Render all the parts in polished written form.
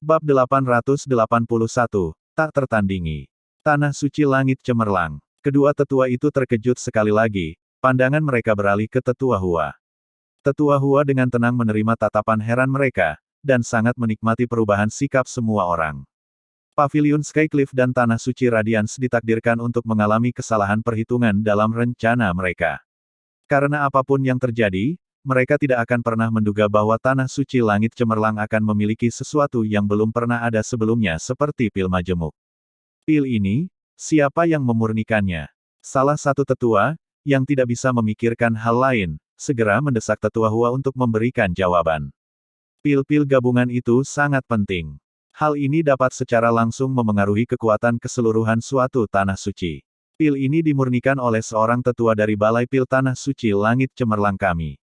Bab 881, tak tertandingi. Tanah suci langit cemerlang. Kedua tetua itu terkejut sekali lagi, pandangan mereka beralih ke tetua Hua. Tetua Hua dengan tenang menerima tatapan heran mereka, dan sangat menikmati perubahan sikap semua orang. Paviliun Skycliff dan Tanah Suci Radiance ditakdirkan untuk mengalami kesalahan perhitungan dalam rencana mereka. Karena apapun yang terjadi, mereka tidak akan pernah menduga bahwa Tanah Suci Langit Cemerlang akan memiliki sesuatu yang belum pernah ada sebelumnya seperti pil majemuk. Pil ini, siapa yang memurnikannya? Salah satu tetua, yang tidak bisa memikirkan hal lain, segera mendesak tetua Hua untuk memberikan jawaban. Pil-pil gabungan itu sangat penting. Hal ini dapat secara langsung memengaruhi kekuatan keseluruhan suatu tanah suci. Pil ini dimurnikan oleh seorang tetua dari Balai Pil Tanah Suci Langit Cemerlang kami.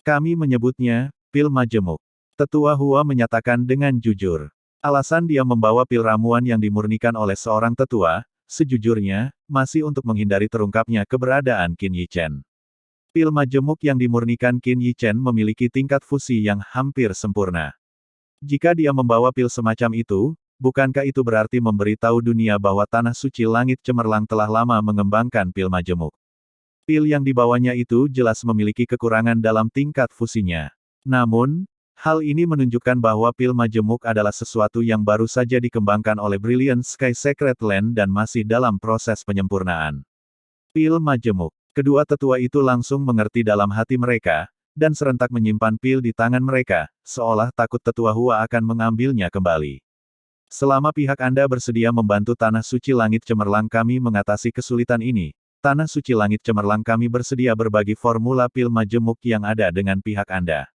Kami menyebutnya, pil majemuk. Tetua Hua menyatakan dengan jujur. Alasan dia membawa pil ramuan yang dimurnikan oleh seorang tetua, sejujurnya, masih untuk menghindari terungkapnya keberadaan Qin Yi Chen. Pil majemuk yang dimurnikan Qin Yi Chen memiliki tingkat fusi yang hampir sempurna. Jika dia membawa pil semacam itu, bukankah itu berarti memberitahu dunia bahwa Tanah Suci Langit Cemerlang telah lama mengembangkan pil majemuk? Pil yang dibawanya itu jelas memiliki kekurangan dalam tingkat fusinya. Namun, hal ini menunjukkan bahwa pil majemuk adalah sesuatu yang baru saja dikembangkan oleh Brilliant Sky Secret Land dan masih dalam proses penyempurnaan. Pil majemuk. Kedua tetua itu langsung mengerti dalam hati mereka, dan serentak menyimpan pil di tangan mereka, seolah takut tetua Hua akan mengambilnya kembali. Selama pihak Anda bersedia membantu Tanah Suci Langit Cemerlang kami mengatasi kesulitan ini, Tanah Suci Langit Cemerlang kami bersedia berbagi formula pil majemuk yang ada dengan pihak Anda.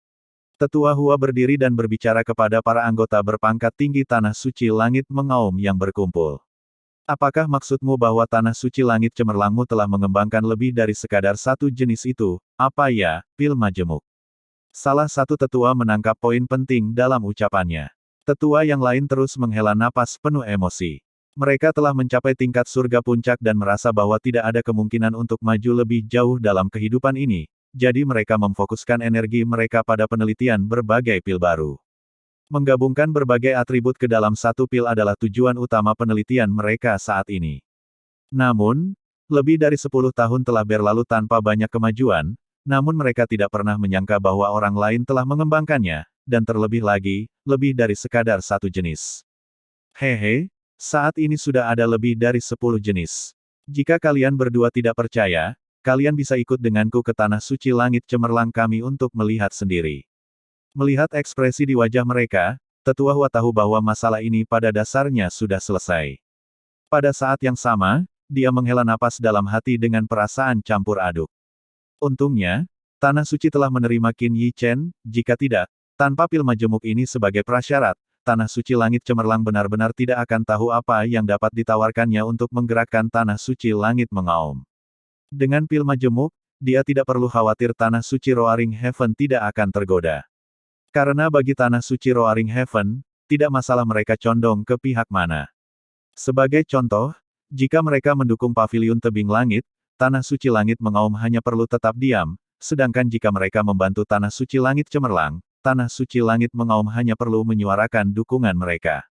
Tetua Hua berdiri dan berbicara kepada para anggota berpangkat tinggi Tanah Suci Langit Mengaum yang berkumpul. Apakah maksudmu bahwa Tanah Suci Langit Cemerlangmu telah mengembangkan lebih dari sekadar satu jenis itu? Apa ya, pil majemuk? Salah satu tetua menangkap poin penting dalam ucapannya. Tetua yang lain terus menghela napas penuh emosi. Mereka telah mencapai tingkat surga puncak dan merasa bahwa tidak ada kemungkinan untuk maju lebih jauh dalam kehidupan ini, jadi mereka memfokuskan energi mereka pada penelitian berbagai pil baru. Menggabungkan berbagai atribut ke dalam satu pil adalah tujuan utama penelitian mereka saat ini. Namun, lebih dari 10 tahun telah berlalu tanpa banyak kemajuan, namun mereka tidak pernah menyangka bahwa orang lain telah mengembangkannya, dan terlebih lagi, lebih dari sekadar satu jenis. Hehe, saat ini sudah ada lebih dari 10 jenis. Jika kalian berdua tidak percaya, kalian bisa ikut denganku ke Tanah Suci Langit Cemerlang kami untuk melihat sendiri. Melihat ekspresi di wajah mereka, tetua Hua tahu bahwa masalah ini pada dasarnya sudah selesai. Pada saat yang sama, dia menghela napas dalam hati dengan perasaan campur aduk. Untungnya, Tanah Suci telah menerima Qin Yi Chen, jika tidak, tanpa pil majemuk ini sebagai prasyarat, Tanah Suci Langit Cemerlang benar-benar tidak akan tahu apa yang dapat ditawarkannya untuk menggerakkan Tanah Suci Langit Mengaum. Dengan pil majemuk, dia tidak perlu khawatir Tanah Suci Roaring Heaven tidak akan tergoda. Karena bagi Tanah Suci Roaring Heaven, tidak masalah mereka condong ke pihak mana. Sebagai contoh, jika mereka mendukung Paviliun Tebing Langit, Tanah Suci Langit Mengaum hanya perlu tetap diam, sedangkan jika mereka membantu Tanah Suci Langit Cemerlang, Tanah Suci Langit Mengaum hanya perlu menyuarakan dukungan mereka.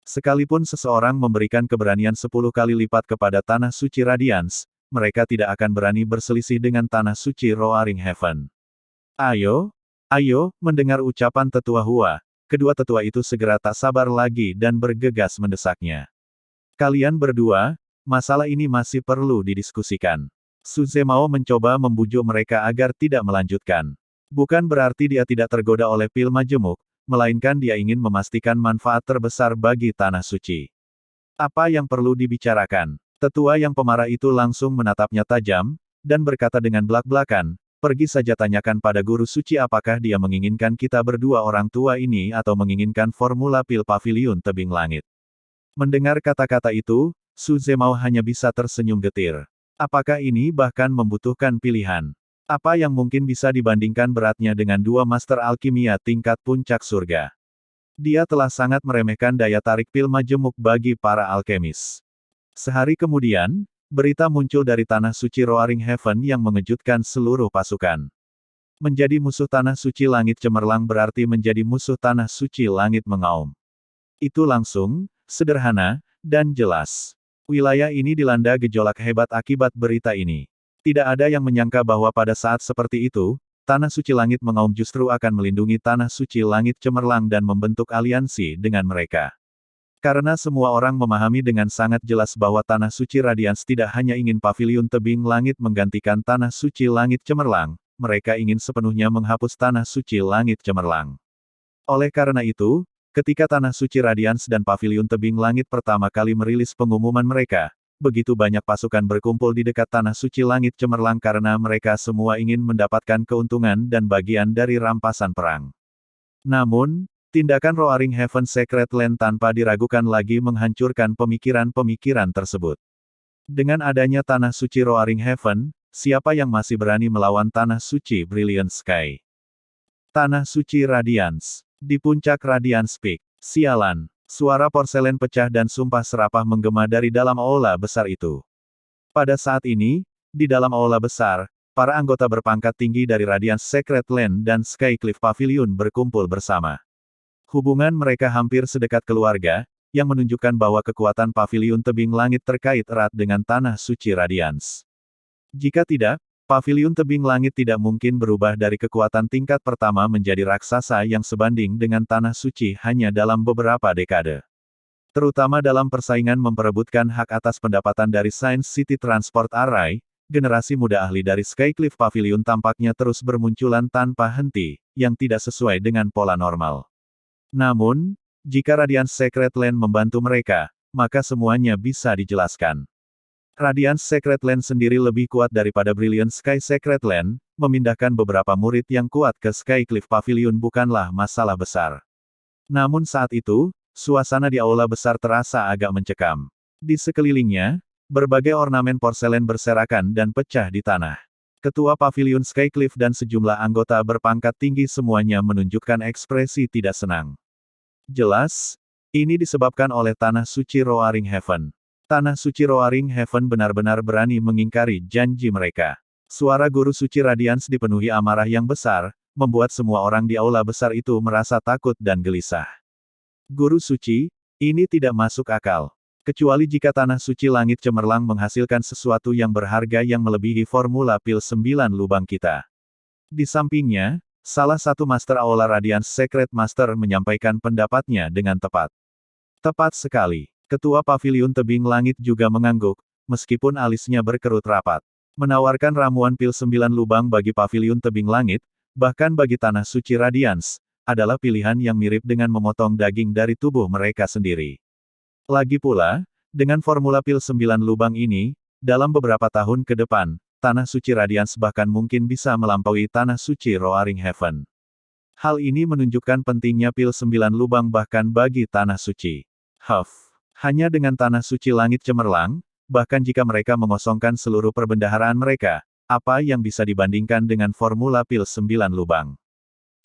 Sekalipun seseorang memberikan keberanian 10 kali lipat kepada Tanah Suci Radiance, mereka tidak akan berani berselisih dengan Tanah Suci Roaring Heaven. Ayo, mendengar ucapan tetua Hua, kedua tetua itu segera tak sabar lagi dan bergegas mendesaknya. Kalian berdua, masalah ini masih perlu didiskusikan. Su Zemao mencoba membujuk mereka agar tidak melanjutkan. Bukan berarti dia tidak tergoda oleh pil majemuk, melainkan dia ingin memastikan manfaat terbesar bagi Tanah Suci. Apa yang perlu dibicarakan? Tetua yang pemarah itu langsung menatapnya tajam, dan berkata dengan belak-belakan, pergi saja tanyakan pada guru suci apakah dia menginginkan kita berdua orang tua ini atau menginginkan formula pil Paviliun Tebing Langit. Mendengar kata-kata itu, Su Zemao hanya bisa tersenyum getir. Apakah ini bahkan membutuhkan pilihan? Apa yang mungkin bisa dibandingkan beratnya dengan dua master alkimia tingkat puncak surga? Dia telah sangat meremehkan daya tarik pil majemuk bagi para alkemis. Sehari kemudian, berita muncul dari Tanah Suci Roaring Heaven yang mengejutkan seluruh pasukan. Menjadi musuh Tanah Suci Langit Cemerlang berarti menjadi musuh Tanah Suci Langit Mengaum. Itu langsung, sederhana, dan jelas. Wilayah ini dilanda gejolak hebat akibat berita ini. Tidak ada yang menyangka bahwa pada saat seperti itu, Tanah Suci Langit Mengaum justru akan melindungi Tanah Suci Langit Cemerlang dan membentuk aliansi dengan mereka. Karena semua orang memahami dengan sangat jelas bahwa Tanah Suci Radiance tidak hanya ingin Paviliun Tebing Langit menggantikan Tanah Suci Langit Cemerlang, mereka ingin sepenuhnya menghapus Tanah Suci Langit Cemerlang. Oleh karena itu, ketika Tanah Suci Radiance dan Paviliun Tebing Langit pertama kali merilis pengumuman mereka, begitu banyak pasukan berkumpul di dekat Tanah Suci Langit Cemerlang karena mereka semua ingin mendapatkan keuntungan dan bagian dari rampasan perang. Namun, tindakan Roaring Heaven Sacred Land tanpa diragukan lagi menghancurkan pemikiran-pemikiran tersebut. Dengan adanya Tanah Suci Roaring Heaven, siapa yang masih berani melawan Tanah Suci Brilliant Sky? Tanah Suci Radiance. Di puncak Radiance Peak. Sialan. Suara porselen pecah dan sumpah serapah menggema dari dalam aula besar itu. Pada saat ini, di dalam aula besar, para anggota berpangkat tinggi dari Radiance Sacred Land dan Skycliff Pavilion berkumpul bersama. Hubungan mereka hampir sedekat keluarga, yang menunjukkan bahwa kekuatan Paviliun Tebing Langit terkait erat dengan Tanah Suci Radiance. Jika tidak, Paviliun Tebing Langit tidak mungkin berubah dari kekuatan tingkat pertama menjadi raksasa yang sebanding dengan Tanah Suci hanya dalam beberapa dekade. Terutama dalam persaingan memperebutkan hak atas pendapatan dari Science City Transport Array, generasi muda ahli dari Skycliff Pavilion tampaknya terus bermunculan tanpa henti, yang tidak sesuai dengan pola normal. Namun, jika Radiance Sacred Land membantu mereka, maka semuanya bisa dijelaskan. Radiance Sacred Land sendiri lebih kuat daripada Brilliant Sky Sacred Land, memindahkan beberapa murid yang kuat ke Skycliff Pavilion bukanlah masalah besar. Namun saat itu, suasana di aula besar terasa agak mencekam. Di sekelilingnya, berbagai ornamen porselen berserakan dan pecah di tanah. Ketua Pavilion Skycliff dan sejumlah anggota berpangkat tinggi semuanya menunjukkan ekspresi tidak senang. Jelas, ini disebabkan oleh Tanah Suci Roaring Heaven. Tanah Suci Roaring Heaven benar-benar berani mengingkari janji mereka. Suara Guru Suci Radiance dipenuhi amarah yang besar, membuat semua orang di aula besar itu merasa takut dan gelisah. Guru Suci, ini tidak masuk akal. Kecuali jika Tanah Suci Langit Cemerlang menghasilkan sesuatu yang berharga yang melebihi formula pil 9 lubang kita. Di sampingnya, salah satu Master Aula Radiance Secret Master menyampaikan pendapatnya dengan tepat. Tepat sekali. Ketua Pavilion Tebing Langit juga mengangguk, meskipun alisnya berkerut rapat. Menawarkan ramuan pil 9 lubang bagi Pavilion Tebing Langit, bahkan bagi Tanah Suci Radiance, adalah pilihan yang mirip dengan memotong daging dari tubuh mereka sendiri. Lagi pula, dengan formula pil 9 lubang ini, dalam beberapa tahun ke depan, Tanah Suci Radiance bahkan mungkin bisa melampaui Tanah Suci Roaring Heaven. Hal ini menunjukkan pentingnya pil 9 lubang bahkan bagi Tanah Suci. Hanya dengan Tanah Suci Langit Cemerlang, bahkan jika mereka mengosongkan seluruh perbendaharaan mereka, apa yang bisa dibandingkan dengan formula pil 9 lubang?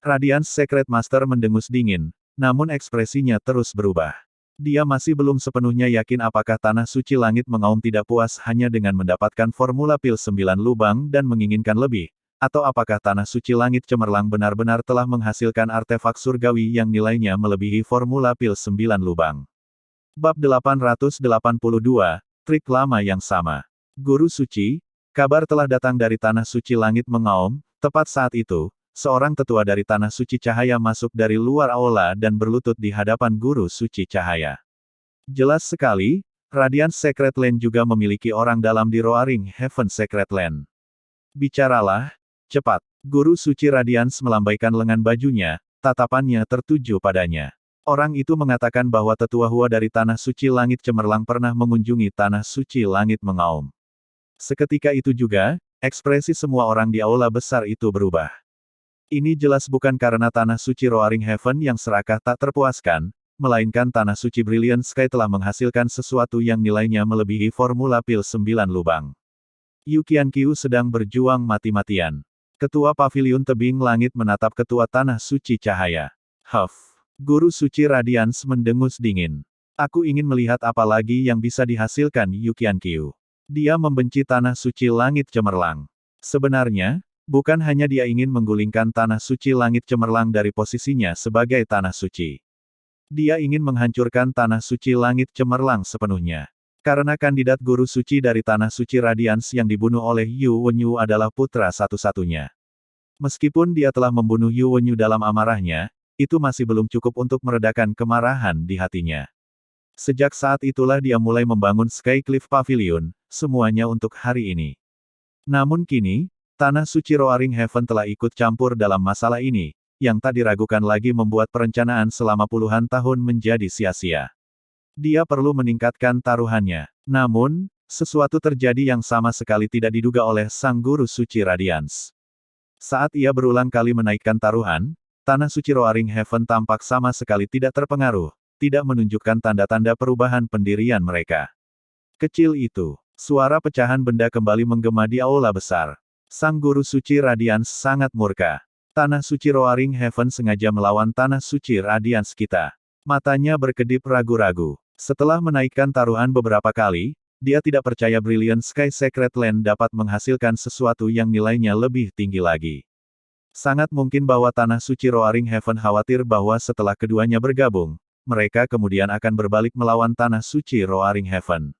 Radiance Secret Master mendengus dingin, namun ekspresinya terus berubah. Dia masih belum sepenuhnya yakin apakah Tanah Suci Langit Mengaum tidak puas hanya dengan mendapatkan formula pil 9 lubang dan menginginkan lebih, atau apakah Tanah Suci Langit Cemerlang benar-benar telah menghasilkan artefak surgawi yang nilainya melebihi formula pil 9 lubang. Bab 882, Trik Lama yang Sama. Guru Suci, kabar telah datang dari Tanah Suci Langit Mengaum. Tepat saat itu, seorang tetua dari Tanah Suci Cahaya masuk dari luar aula dan berlutut di hadapan Guru Suci Cahaya. Jelas sekali, Radiance Sacred Land juga memiliki orang dalam di Roaring Heaven Sacred Land. Bicaralah, cepat. Guru Suci Radiance melambaikan lengan bajunya, tatapannya tertuju padanya. Orang itu mengatakan bahwa tetua Hua dari Tanah Suci Langit Cemerlang pernah mengunjungi Tanah Suci Langit Mengaum. Seketika itu juga, ekspresi semua orang di aula besar itu berubah. Ini jelas bukan karena Tanah Suci Roaring Heaven yang serakah tak terpuaskan, melainkan Tanah Suci Brilliant Sky telah menghasilkan sesuatu yang nilainya melebihi formula pil 9 lubang. Yu Qianqiu sedang berjuang mati-matian. Ketua Pavilion Tebing Langit menatap Ketua Tanah Suci Cahaya. Guru Suci Radiance mendengus dingin. Aku ingin melihat apa lagi yang bisa dihasilkan Yu Qianqiu. Dia membenci Tanah Suci Langit Cemerlang. Sebenarnya, bukan hanya dia ingin menggulingkan Tanah Suci Langit Cemerlang dari posisinya sebagai Tanah Suci. Dia ingin menghancurkan Tanah Suci Langit Cemerlang sepenuhnya. Karena kandidat guru suci dari Tanah Suci Radiance yang dibunuh oleh Yu Wenyu adalah putra satu-satunya. Meskipun dia telah membunuh Yu Wenyu dalam amarahnya, itu masih belum cukup untuk meredakan kemarahan di hatinya. Sejak saat itulah dia mulai membangun Skycliff Pavilion, semuanya untuk hari ini. Namun kini, Tanah Suci Roaring Heaven telah ikut campur dalam masalah ini, yang tak diragukan lagi membuat perencanaan selama puluhan tahun menjadi sia-sia. Dia perlu meningkatkan taruhannya. Namun, sesuatu terjadi yang sama sekali tidak diduga oleh Sang Guru Suci Radiance. Saat ia berulang kali menaikkan taruhan, Tanah Suci Roaring Heaven tampak sama sekali tidak terpengaruh, tidak menunjukkan tanda-tanda perubahan pendirian mereka. Kecil itu, suara pecahan benda kembali menggema di aula besar. Sang Guru Suci Radiance sangat murka. Tanah Suci Roaring Heaven sengaja melawan Tanah Suci Radiance kita. Matanya berkedip ragu-ragu. Setelah menaikkan taruhan beberapa kali, dia tidak percaya Brilliant Sky Secret Land dapat menghasilkan sesuatu yang nilainya lebih tinggi lagi. Sangat mungkin bahwa Tanah Suci Roaring Heaven khawatir bahwa setelah keduanya bergabung, mereka kemudian akan berbalik melawan Tanah Suci Roaring Heaven.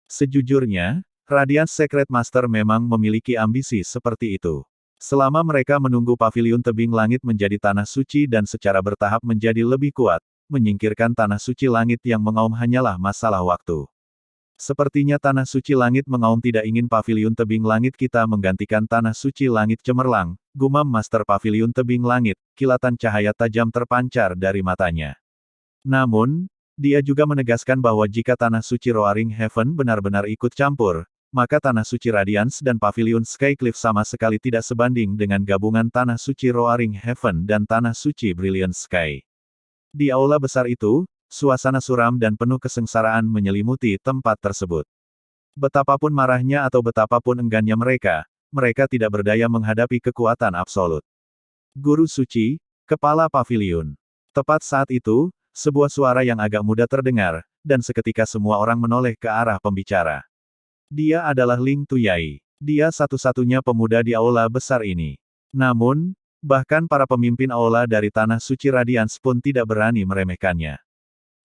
Sejujurnya, Radiance Secret Master memang memiliki ambisi seperti itu. Selama mereka menunggu pavilion tebing langit menjadi tanah suci dan secara bertahap menjadi lebih kuat, menyingkirkan tanah suci langit yang mengaum hanyalah masalah waktu. Sepertinya tanah suci langit mengaum tidak ingin pavilion tebing langit kita menggantikan tanah suci langit cemerlang, gumam Master Pavilion Tebing Langit, kilatan cahaya tajam terpancar dari matanya. Namun, dia juga menegaskan bahwa jika Tanah Suci Roaring Heaven benar-benar ikut campur, maka Tanah Suci Radiance dan Pavilion Skycliff sama sekali tidak sebanding dengan gabungan Tanah Suci Roaring Heaven dan Tanah Suci Brilliant Sky. Di aula besar itu, suasana suram dan penuh kesengsaraan menyelimuti tempat tersebut. Betapapun marahnya atau betapapun enggannya mereka tidak berdaya menghadapi kekuatan absolut. Guru Suci, Kepala Pavilion. Tepat saat itu, sebuah suara yang agak muda terdengar, dan seketika semua orang menoleh ke arah pembicara. Dia adalah Ling Tuyai. Dia satu-satunya pemuda di aula besar ini. Namun, bahkan para pemimpin aula dari Tanah Suci Radiance pun tidak berani meremehkannya.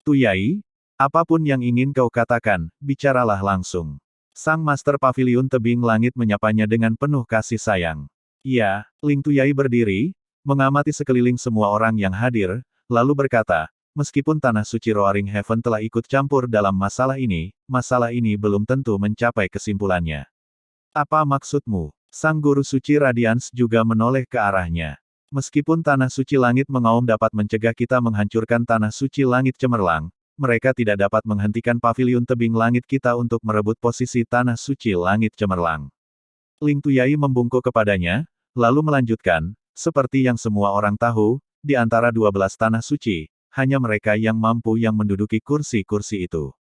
Tuyai, apapun yang ingin kau katakan, bicaralah langsung. Sang Master Pavilion Tebing Langit menyapanya dengan penuh kasih sayang. Ya, Ling Tuyai berdiri, mengamati sekeliling semua orang yang hadir, lalu berkata, meskipun Tanah Suci Roaring Heaven telah ikut campur dalam masalah ini belum tentu mencapai kesimpulannya. Apa maksudmu? Sang Guru Suci Radiance juga menoleh ke arahnya. Meskipun Tanah Suci Langit mengaum dapat mencegah kita menghancurkan Tanah Suci Langit Cemerlang, mereka tidak dapat menghentikan Pavilion Tebing Langit kita untuk merebut posisi Tanah Suci Langit Cemerlang. Ling Tuyai membungkuk kepadanya, lalu melanjutkan, seperti yang semua orang tahu, di antara 12 Tanah Suci, hanya mereka yang mampu yang menduduki kursi-kursi itu.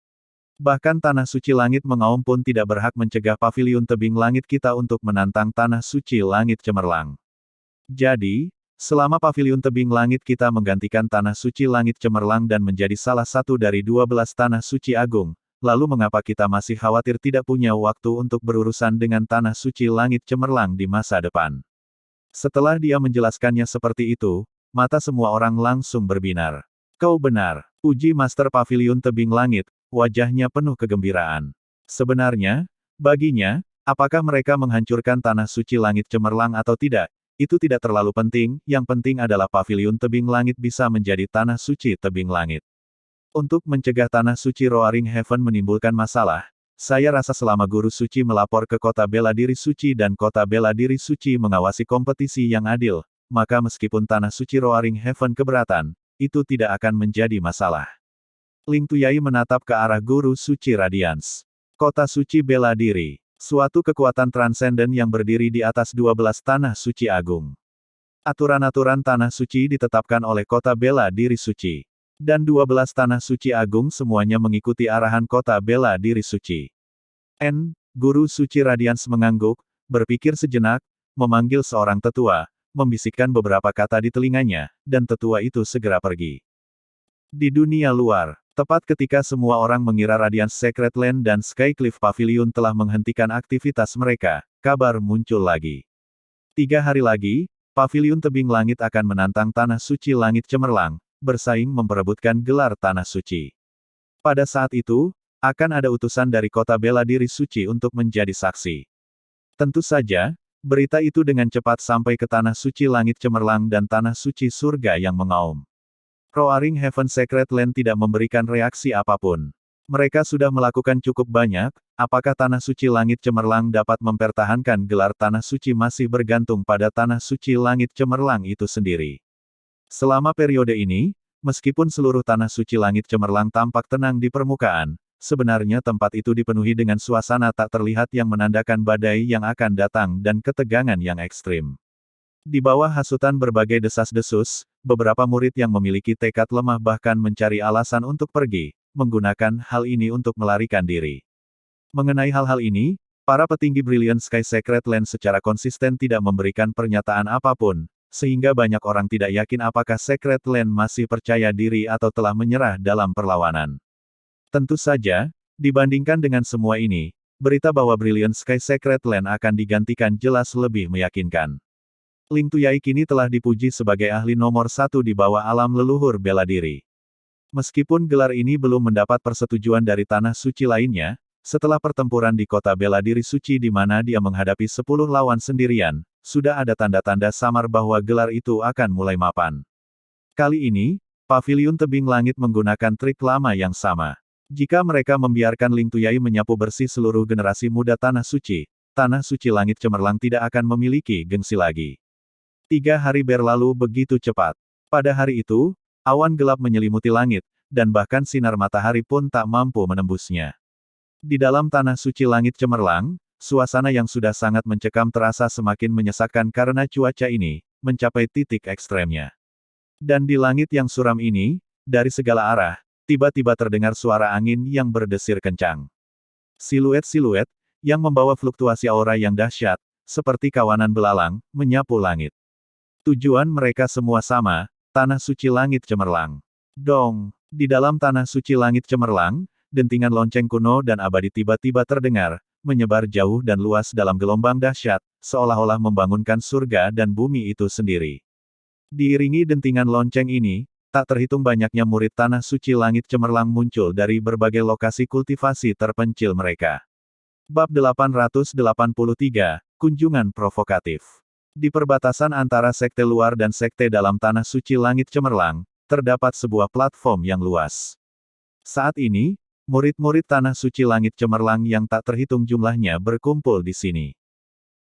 Bahkan Tanah Suci Langit mengaum pun tidak berhak mencegah Pavilion Tebing Langit kita untuk menantang Tanah Suci Langit Cemerlang. Jadi, selama Pavilion Tebing Langit kita menggantikan Tanah Suci Langit Cemerlang dan menjadi salah satu dari 12 Tanah Suci Agung, lalu mengapa kita masih khawatir tidak punya waktu untuk berurusan dengan Tanah Suci Langit Cemerlang di masa depan? Setelah dia menjelaskannya seperti itu, mata semua orang langsung berbinar. Kau benar, puji Master Pavilion Tebing Langit, wajahnya penuh kegembiraan. Sebenarnya, baginya, apakah mereka menghancurkan Tanah Suci Langit Cemerlang atau tidak, itu tidak terlalu penting, yang penting adalah Pavilion Tebing Langit bisa menjadi Tanah Suci Tebing Langit. Untuk mencegah Tanah Suci Roaring Heaven menimbulkan masalah, saya rasa selama Guru Suci melapor ke Kota Bela Diri Suci dan Kota Bela Diri Suci mengawasi kompetisi yang adil, maka meskipun Tanah Suci Roaring Heaven keberatan, itu tidak akan menjadi masalah. Ling Tuyai menatap ke arah Guru Suci Radiance. Kota Suci Bela Diri. Suatu kekuatan transenden yang berdiri di atas 12 Tanah Suci Agung. Aturan-aturan Tanah Suci ditetapkan oleh Kota Bela Diri Suci. Dan 12 Tanah Suci Agung semuanya mengikuti arahan Kota Bela Diri Suci. Guru Suci Radiance mengangguk, berpikir sejenak, memanggil seorang tetua, membisikkan beberapa kata di telinganya, dan tetua itu segera pergi. Di dunia luar, tepat ketika semua orang mengira Radiance Secret Land dan Skycliff Pavilion telah menghentikan aktivitas mereka, kabar muncul lagi. 3 hari lagi, Pavilion Tebing Langit akan menantang Tanah Suci Langit Cemerlang, bersaing memperebutkan gelar Tanah Suci. Pada saat itu, akan ada utusan dari kota bela diri suci untuk menjadi saksi. Tentu saja, berita itu dengan cepat sampai ke Tanah Suci Langit Cemerlang dan Tanah Suci Surga yang mengaum. Roaring Heaven Secret Land tidak memberikan reaksi apapun. Mereka sudah melakukan cukup banyak, apakah Tanah Suci Langit Cemerlang dapat mempertahankan gelar Tanah Suci masih bergantung pada Tanah Suci Langit Cemerlang itu sendiri. Selama periode ini, meskipun seluruh Tanah Suci Langit Cemerlang tampak tenang di permukaan, sebenarnya tempat itu dipenuhi dengan suasana tak terlihat yang menandakan badai yang akan datang dan ketegangan yang ekstrim. Di bawah hasutan berbagai desas-desus, beberapa murid yang memiliki tekad lemah bahkan mencari alasan untuk pergi, menggunakan hal ini untuk melarikan diri. Mengenai hal-hal ini, para petinggi Brilliant Sky Secret Land secara konsisten tidak memberikan pernyataan apapun, sehingga banyak orang tidak yakin apakah Secret Land masih percaya diri atau telah menyerah dalam perlawanan. Tentu saja, dibandingkan dengan semua ini, berita bahwa Brilliant Sky Secret Land akan digantikan jelas lebih meyakinkan. Ling Tuyai kini telah dipuji sebagai ahli nomor 1 di bawah alam leluhur bela diri. Meskipun gelar ini belum mendapat persetujuan dari Tanah Suci lainnya, setelah pertempuran di kota bela diri suci di mana dia menghadapi 10 lawan sendirian, sudah ada tanda-tanda samar bahwa gelar itu akan mulai mapan. Kali ini, Paviliun Tebing Langit menggunakan trik lama yang sama. Jika mereka membiarkan Ling Tuyai menyapu bersih seluruh generasi muda Tanah Suci Langit Cemerlang tidak akan memiliki gengsi lagi. 3 hari berlalu begitu cepat. Pada hari itu, awan gelap menyelimuti langit, dan bahkan sinar matahari pun tak mampu menembusnya. Di dalam Tanah Suci Langit Cemerlang, suasana yang sudah sangat mencekam terasa semakin menyesakkan karena cuaca ini mencapai titik ekstremnya. Dan di langit yang suram ini, dari segala arah, tiba-tiba terdengar suara angin yang berdesir kencang. Siluet-siluet, yang membawa fluktuasi aura yang dahsyat, seperti kawanan belalang, menyapu langit. Tujuan mereka semua sama, Tanah Suci Langit Cemerlang. Dong! Di dalam Tanah Suci Langit Cemerlang, dentingan lonceng kuno dan abadi tiba-tiba terdengar, menyebar jauh dan luas dalam gelombang dahsyat, seolah-olah membangunkan surga dan bumi itu sendiri. Diiringi dentingan lonceng ini, tak terhitung banyaknya murid Tanah Suci Langit Cemerlang muncul dari berbagai lokasi kultivasi terpencil mereka. Bab 883, Kunjungan Provokatif. Di perbatasan antara sekte luar dan sekte dalam Tanah Suci Langit Cemerlang, terdapat sebuah platform yang luas. Saat ini, murid-murid Tanah Suci Langit Cemerlang yang tak terhitung jumlahnya berkumpul di sini.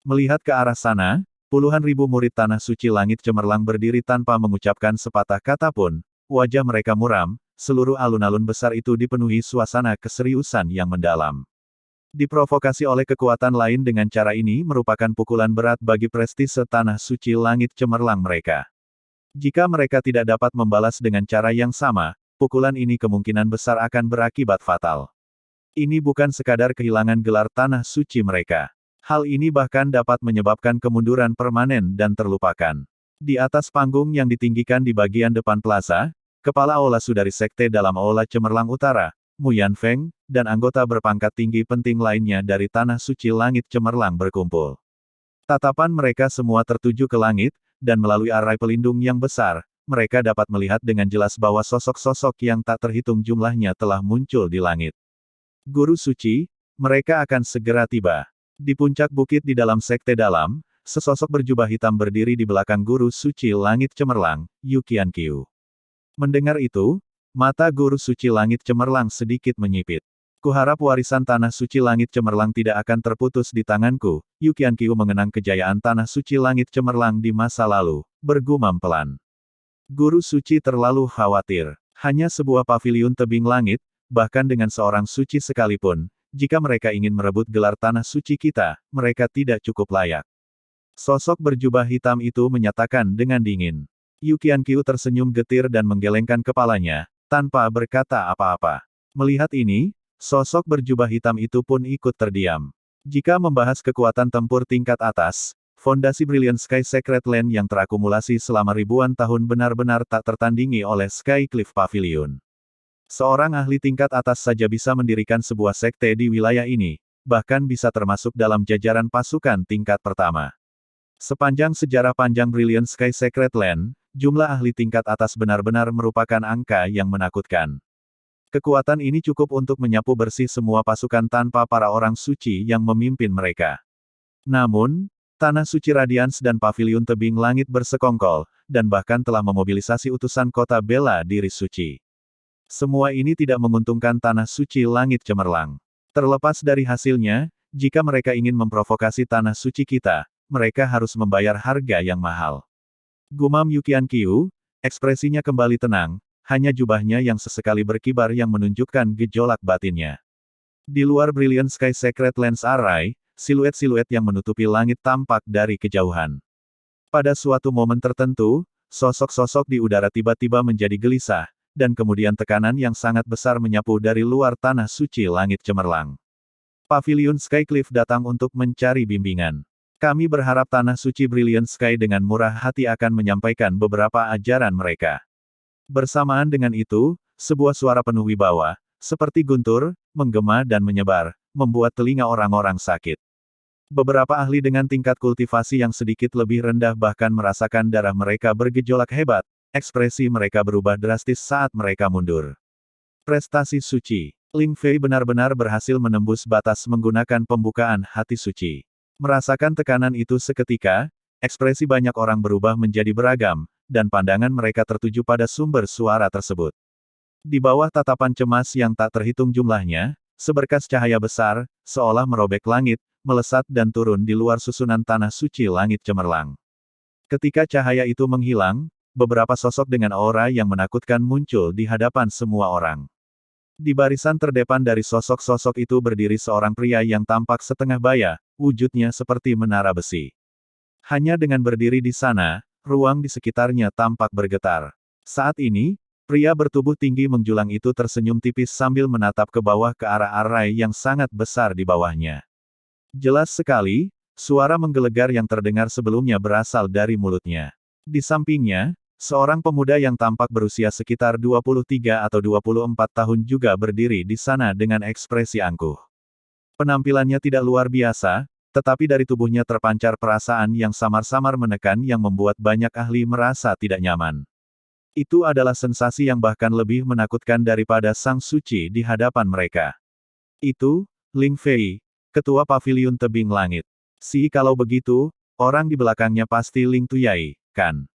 Melihat ke arah sana, puluhan ribu murid Tanah Suci Langit Cemerlang berdiri tanpa mengucapkan sepatah kata pun, wajah mereka muram, seluruh alun-alun besar itu dipenuhi suasana keseriusan yang mendalam. Diprovokasi oleh kekuatan lain dengan cara ini merupakan pukulan berat bagi prestise Tanah Suci Langit Cemerlang mereka. Jika mereka tidak dapat membalas dengan cara yang sama, pukulan ini kemungkinan besar akan berakibat fatal. Ini bukan sekadar kehilangan gelar Tanah Suci mereka. Hal ini bahkan dapat menyebabkan kemunduran permanen dan terlupakan. Di atas panggung yang ditinggikan di bagian depan plaza, Kepala Aula Sudari Sekte dalam Aula Cemerlang Utara, Mu Yanfeng, dan anggota berpangkat tinggi penting lainnya dari Tanah Suci Langit Cemerlang berkumpul. Tatapan mereka semua tertuju ke langit, dan melalui arai pelindung yang besar, mereka dapat melihat dengan jelas bahwa sosok-sosok yang tak terhitung jumlahnya telah muncul di langit. Guru Suci, mereka akan segera tiba. Di puncak bukit di dalam sekte dalam, sesosok berjubah hitam berdiri di belakang Guru Suci Langit Cemerlang, Yu Qianqiu. Mendengar itu, mata Guru Suci Langit Cemerlang sedikit menyipit. Kuharap warisan Tanah Suci Langit Cemerlang tidak akan terputus di tanganku. Yu Qianqiu mengenang kejayaan Tanah Suci Langit Cemerlang di masa lalu, bergumam pelan. Guru Suci terlalu khawatir. Hanya sebuah paviliun tebing langit, bahkan dengan seorang suci sekalipun, jika mereka ingin merebut gelar Tanah Suci kita, mereka tidak cukup layak. Sosok berjubah hitam itu menyatakan dengan dingin. Yu Qianqiu tersenyum getir dan menggelengkan kepalanya, tanpa berkata apa-apa. Melihat ini, sosok berjubah hitam itu pun ikut terdiam. Jika membahas kekuatan tempur tingkat atas, fondasi Brilliant Sky Secret Land yang terakumulasi selama ribuan tahun benar-benar tak tertandingi oleh Sky Cliff Pavilion. Seorang ahli tingkat atas saja bisa mendirikan sebuah sekte di wilayah ini, bahkan bisa termasuk dalam jajaran pasukan tingkat pertama. Sepanjang sejarah panjang Brilliant Sky Secret Land, jumlah ahli tingkat atas benar-benar merupakan angka yang menakutkan. Kekuatan ini cukup untuk menyapu bersih semua pasukan tanpa para orang suci yang memimpin mereka. Namun, Tanah Suci Radiance dan Paviliun Tebing Langit bersekongkol, dan bahkan telah memobilisasi utusan kota bela diri suci. Semua ini tidak menguntungkan Tanah Suci Langit Cemerlang. Terlepas dari hasilnya, jika mereka ingin memprovokasi Tanah Suci kita, mereka harus membayar harga yang mahal. Gumam Yukian Kyu, ekspresinya kembali tenang, hanya jubahnya yang sesekali berkibar yang menunjukkan gejolak batinnya. Di luar Brilliant Sky Secret Lens Array, siluet-siluet yang menutupi langit tampak dari kejauhan. Pada suatu momen tertentu, sosok-sosok di udara tiba-tiba menjadi gelisah, dan kemudian tekanan yang sangat besar menyapu dari luar Tanah Suci Langit Cemerlang. Paviliun Skycliff datang untuk mencari bimbingan. Kami berharap Tanah Suci Brilliant Sky dengan murah hati akan menyampaikan beberapa ajaran mereka. Bersamaan dengan itu, sebuah suara penuh wibawa, seperti guntur, menggema dan menyebar, membuat telinga orang-orang sakit. Beberapa ahli dengan tingkat kultivasi yang sedikit lebih rendah bahkan merasakan darah mereka bergejolak hebat, ekspresi mereka berubah drastis saat mereka mundur. Prestasi suci. Ling Fei benar-benar berhasil menembus batas menggunakan pembukaan hati suci. Merasakan tekanan itu seketika, ekspresi banyak orang berubah menjadi beragam, dan pandangan mereka tertuju pada sumber suara tersebut. Di bawah tatapan cemas yang tak terhitung jumlahnya, seberkas cahaya besar, seolah merobek langit, melesat dan turun di luar susunan Tanah Suci Langit Cemerlang. Ketika cahaya itu menghilang, beberapa sosok dengan aura yang menakutkan muncul di hadapan semua orang. Di barisan terdepan dari sosok-sosok itu berdiri seorang pria yang tampak setengah baya, wujudnya seperti menara besi. Hanya dengan berdiri di sana, ruang di sekitarnya tampak bergetar. Saat ini, pria bertubuh tinggi menjulang itu tersenyum tipis sambil menatap ke bawah ke arah arai yang sangat besar di bawahnya. Jelas sekali, suara menggelegar yang terdengar sebelumnya berasal dari mulutnya. Di sampingnya, seorang pemuda yang tampak berusia sekitar 23 atau 24 tahun juga berdiri di sana dengan ekspresi angkuh. Penampilannya tidak luar biasa, tetapi dari tubuhnya terpancar perasaan yang samar-samar menekan yang membuat banyak ahli merasa tidak nyaman. Itu adalah sensasi yang bahkan lebih menakutkan daripada Sang Suci di hadapan mereka. Itu, Ling Fei, Ketua Paviliun Tebing Langit. Kalau begitu, orang di belakangnya pasti Ling Tuyai, kan?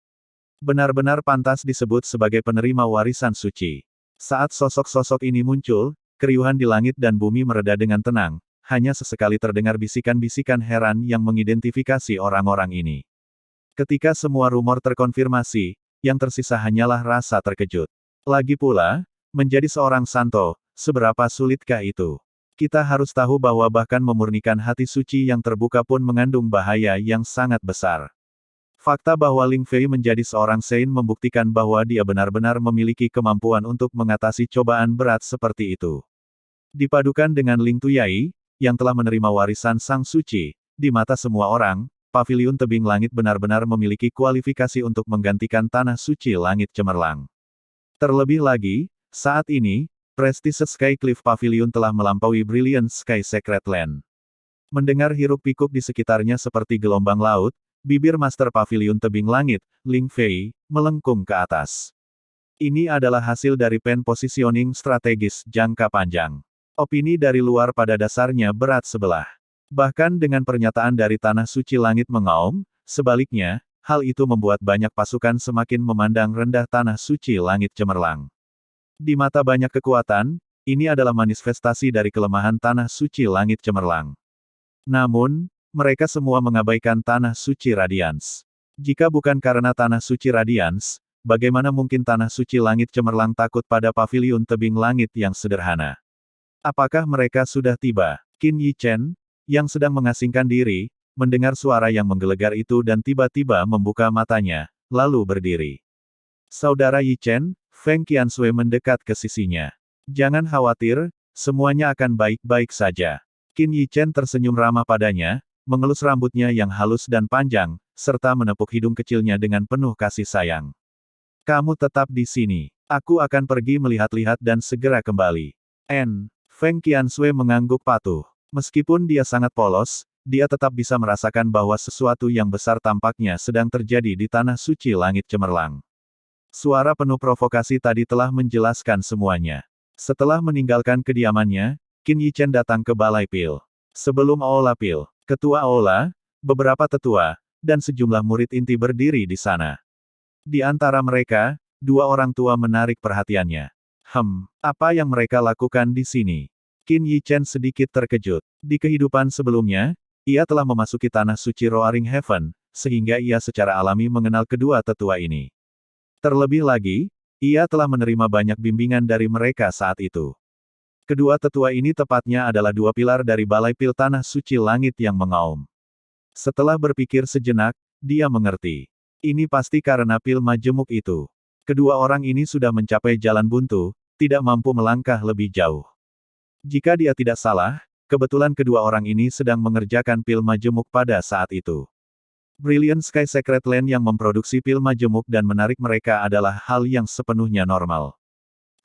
Benar-benar pantas disebut sebagai penerima warisan suci. Saat sosok-sosok ini muncul, keriuhan di langit dan bumi mereda dengan tenang, hanya sesekali terdengar bisikan-bisikan heran yang mengidentifikasi orang-orang ini. Ketika semua rumor terkonfirmasi, yang tersisa hanyalah rasa terkejut. Lagi pula, menjadi seorang santo, seberapa sulitkah itu? Kita harus tahu bahwa bahkan memurnikan hati suci yang terbuka pun mengandung bahaya yang sangat besar. Fakta bahwa Ling Fei menjadi seorang Saint membuktikan bahwa dia benar-benar memiliki kemampuan untuk mengatasi cobaan berat seperti itu. Dipadukan dengan Ling Tuyai, yang telah menerima warisan Sang Suci, di mata semua orang, Paviliun Tebing Langit benar-benar memiliki kualifikasi untuk menggantikan Tanah Suci Langit Cemerlang. Terlebih lagi, saat ini, Prestigious Skycliff Pavilion telah melampaui Brilliant Sky Secret Land. Mendengar hiruk-pikuk di sekitarnya seperti gelombang laut, bibir Master Pavilion Tebing Langit, Ling Fei, melengkung ke atas. Ini adalah hasil dari pen positioning strategis jangka panjang. Opini dari luar pada dasarnya berat sebelah. Bahkan dengan pernyataan dari Tanah Suci Langit mengaum, sebaliknya, hal itu membuat banyak pasukan semakin memandang rendah Tanah Suci Langit Cemerlang. Di mata banyak kekuatan, ini adalah manifestasi dari kelemahan Tanah Suci Langit Cemerlang. Namun, mereka semua mengabaikan Tanah Suci Radiance. Jika bukan karena Tanah Suci Radiance, bagaimana mungkin Tanah Suci Langit Cemerlang takut pada Paviliun Tebing Langit yang sederhana? Apakah mereka sudah tiba? Qin Yi Chen, yang sedang mengasingkan diri, mendengar suara yang menggelegar itu dan tiba-tiba membuka matanya, lalu berdiri. Saudara Yi Chen, Feng Qianshui mendekat ke sisinya. Jangan khawatir, semuanya akan baik-baik saja. Qin Yi Chen tersenyum ramah padanya, mengelus rambutnya yang halus dan panjang, serta menepuk hidung kecilnya dengan penuh kasih sayang. Kamu tetap di sini. Aku akan pergi melihat-lihat dan segera kembali. Feng Qianshui mengangguk patuh. Meskipun dia sangat polos, dia tetap bisa merasakan bahwa sesuatu yang besar tampaknya sedang terjadi di Tanah Suci Langit Cemerlang. Suara penuh provokasi tadi telah menjelaskan semuanya. Setelah meninggalkan kediamannya, Qin Yichen datang ke Balai Pil. Sebelum Aula Pil, Ketua Aula, beberapa tetua, dan sejumlah murid inti berdiri di sana. Di antara mereka, dua orang tua menarik perhatiannya. Apa yang mereka lakukan di sini? Qin Yichen sedikit terkejut. Di kehidupan sebelumnya, ia telah memasuki tanah suci Roaring Heaven, sehingga ia secara alami mengenal kedua tetua ini. Terlebih lagi, ia telah menerima banyak bimbingan dari mereka saat itu. Kedua tetua ini tepatnya adalah dua pilar dari Balai Pil Tanah Suci Langit yang mengaum. Setelah berpikir sejenak, dia mengerti. Ini pasti karena pil majemuk itu. Kedua orang ini sudah mencapai jalan buntu, tidak mampu melangkah lebih jauh. Jika dia tidak salah, kebetulan kedua orang ini sedang mengerjakan pil majemuk pada saat itu. Brilliant Sky Secret Land yang memproduksi pil majemuk dan menarik mereka adalah hal yang sepenuhnya normal.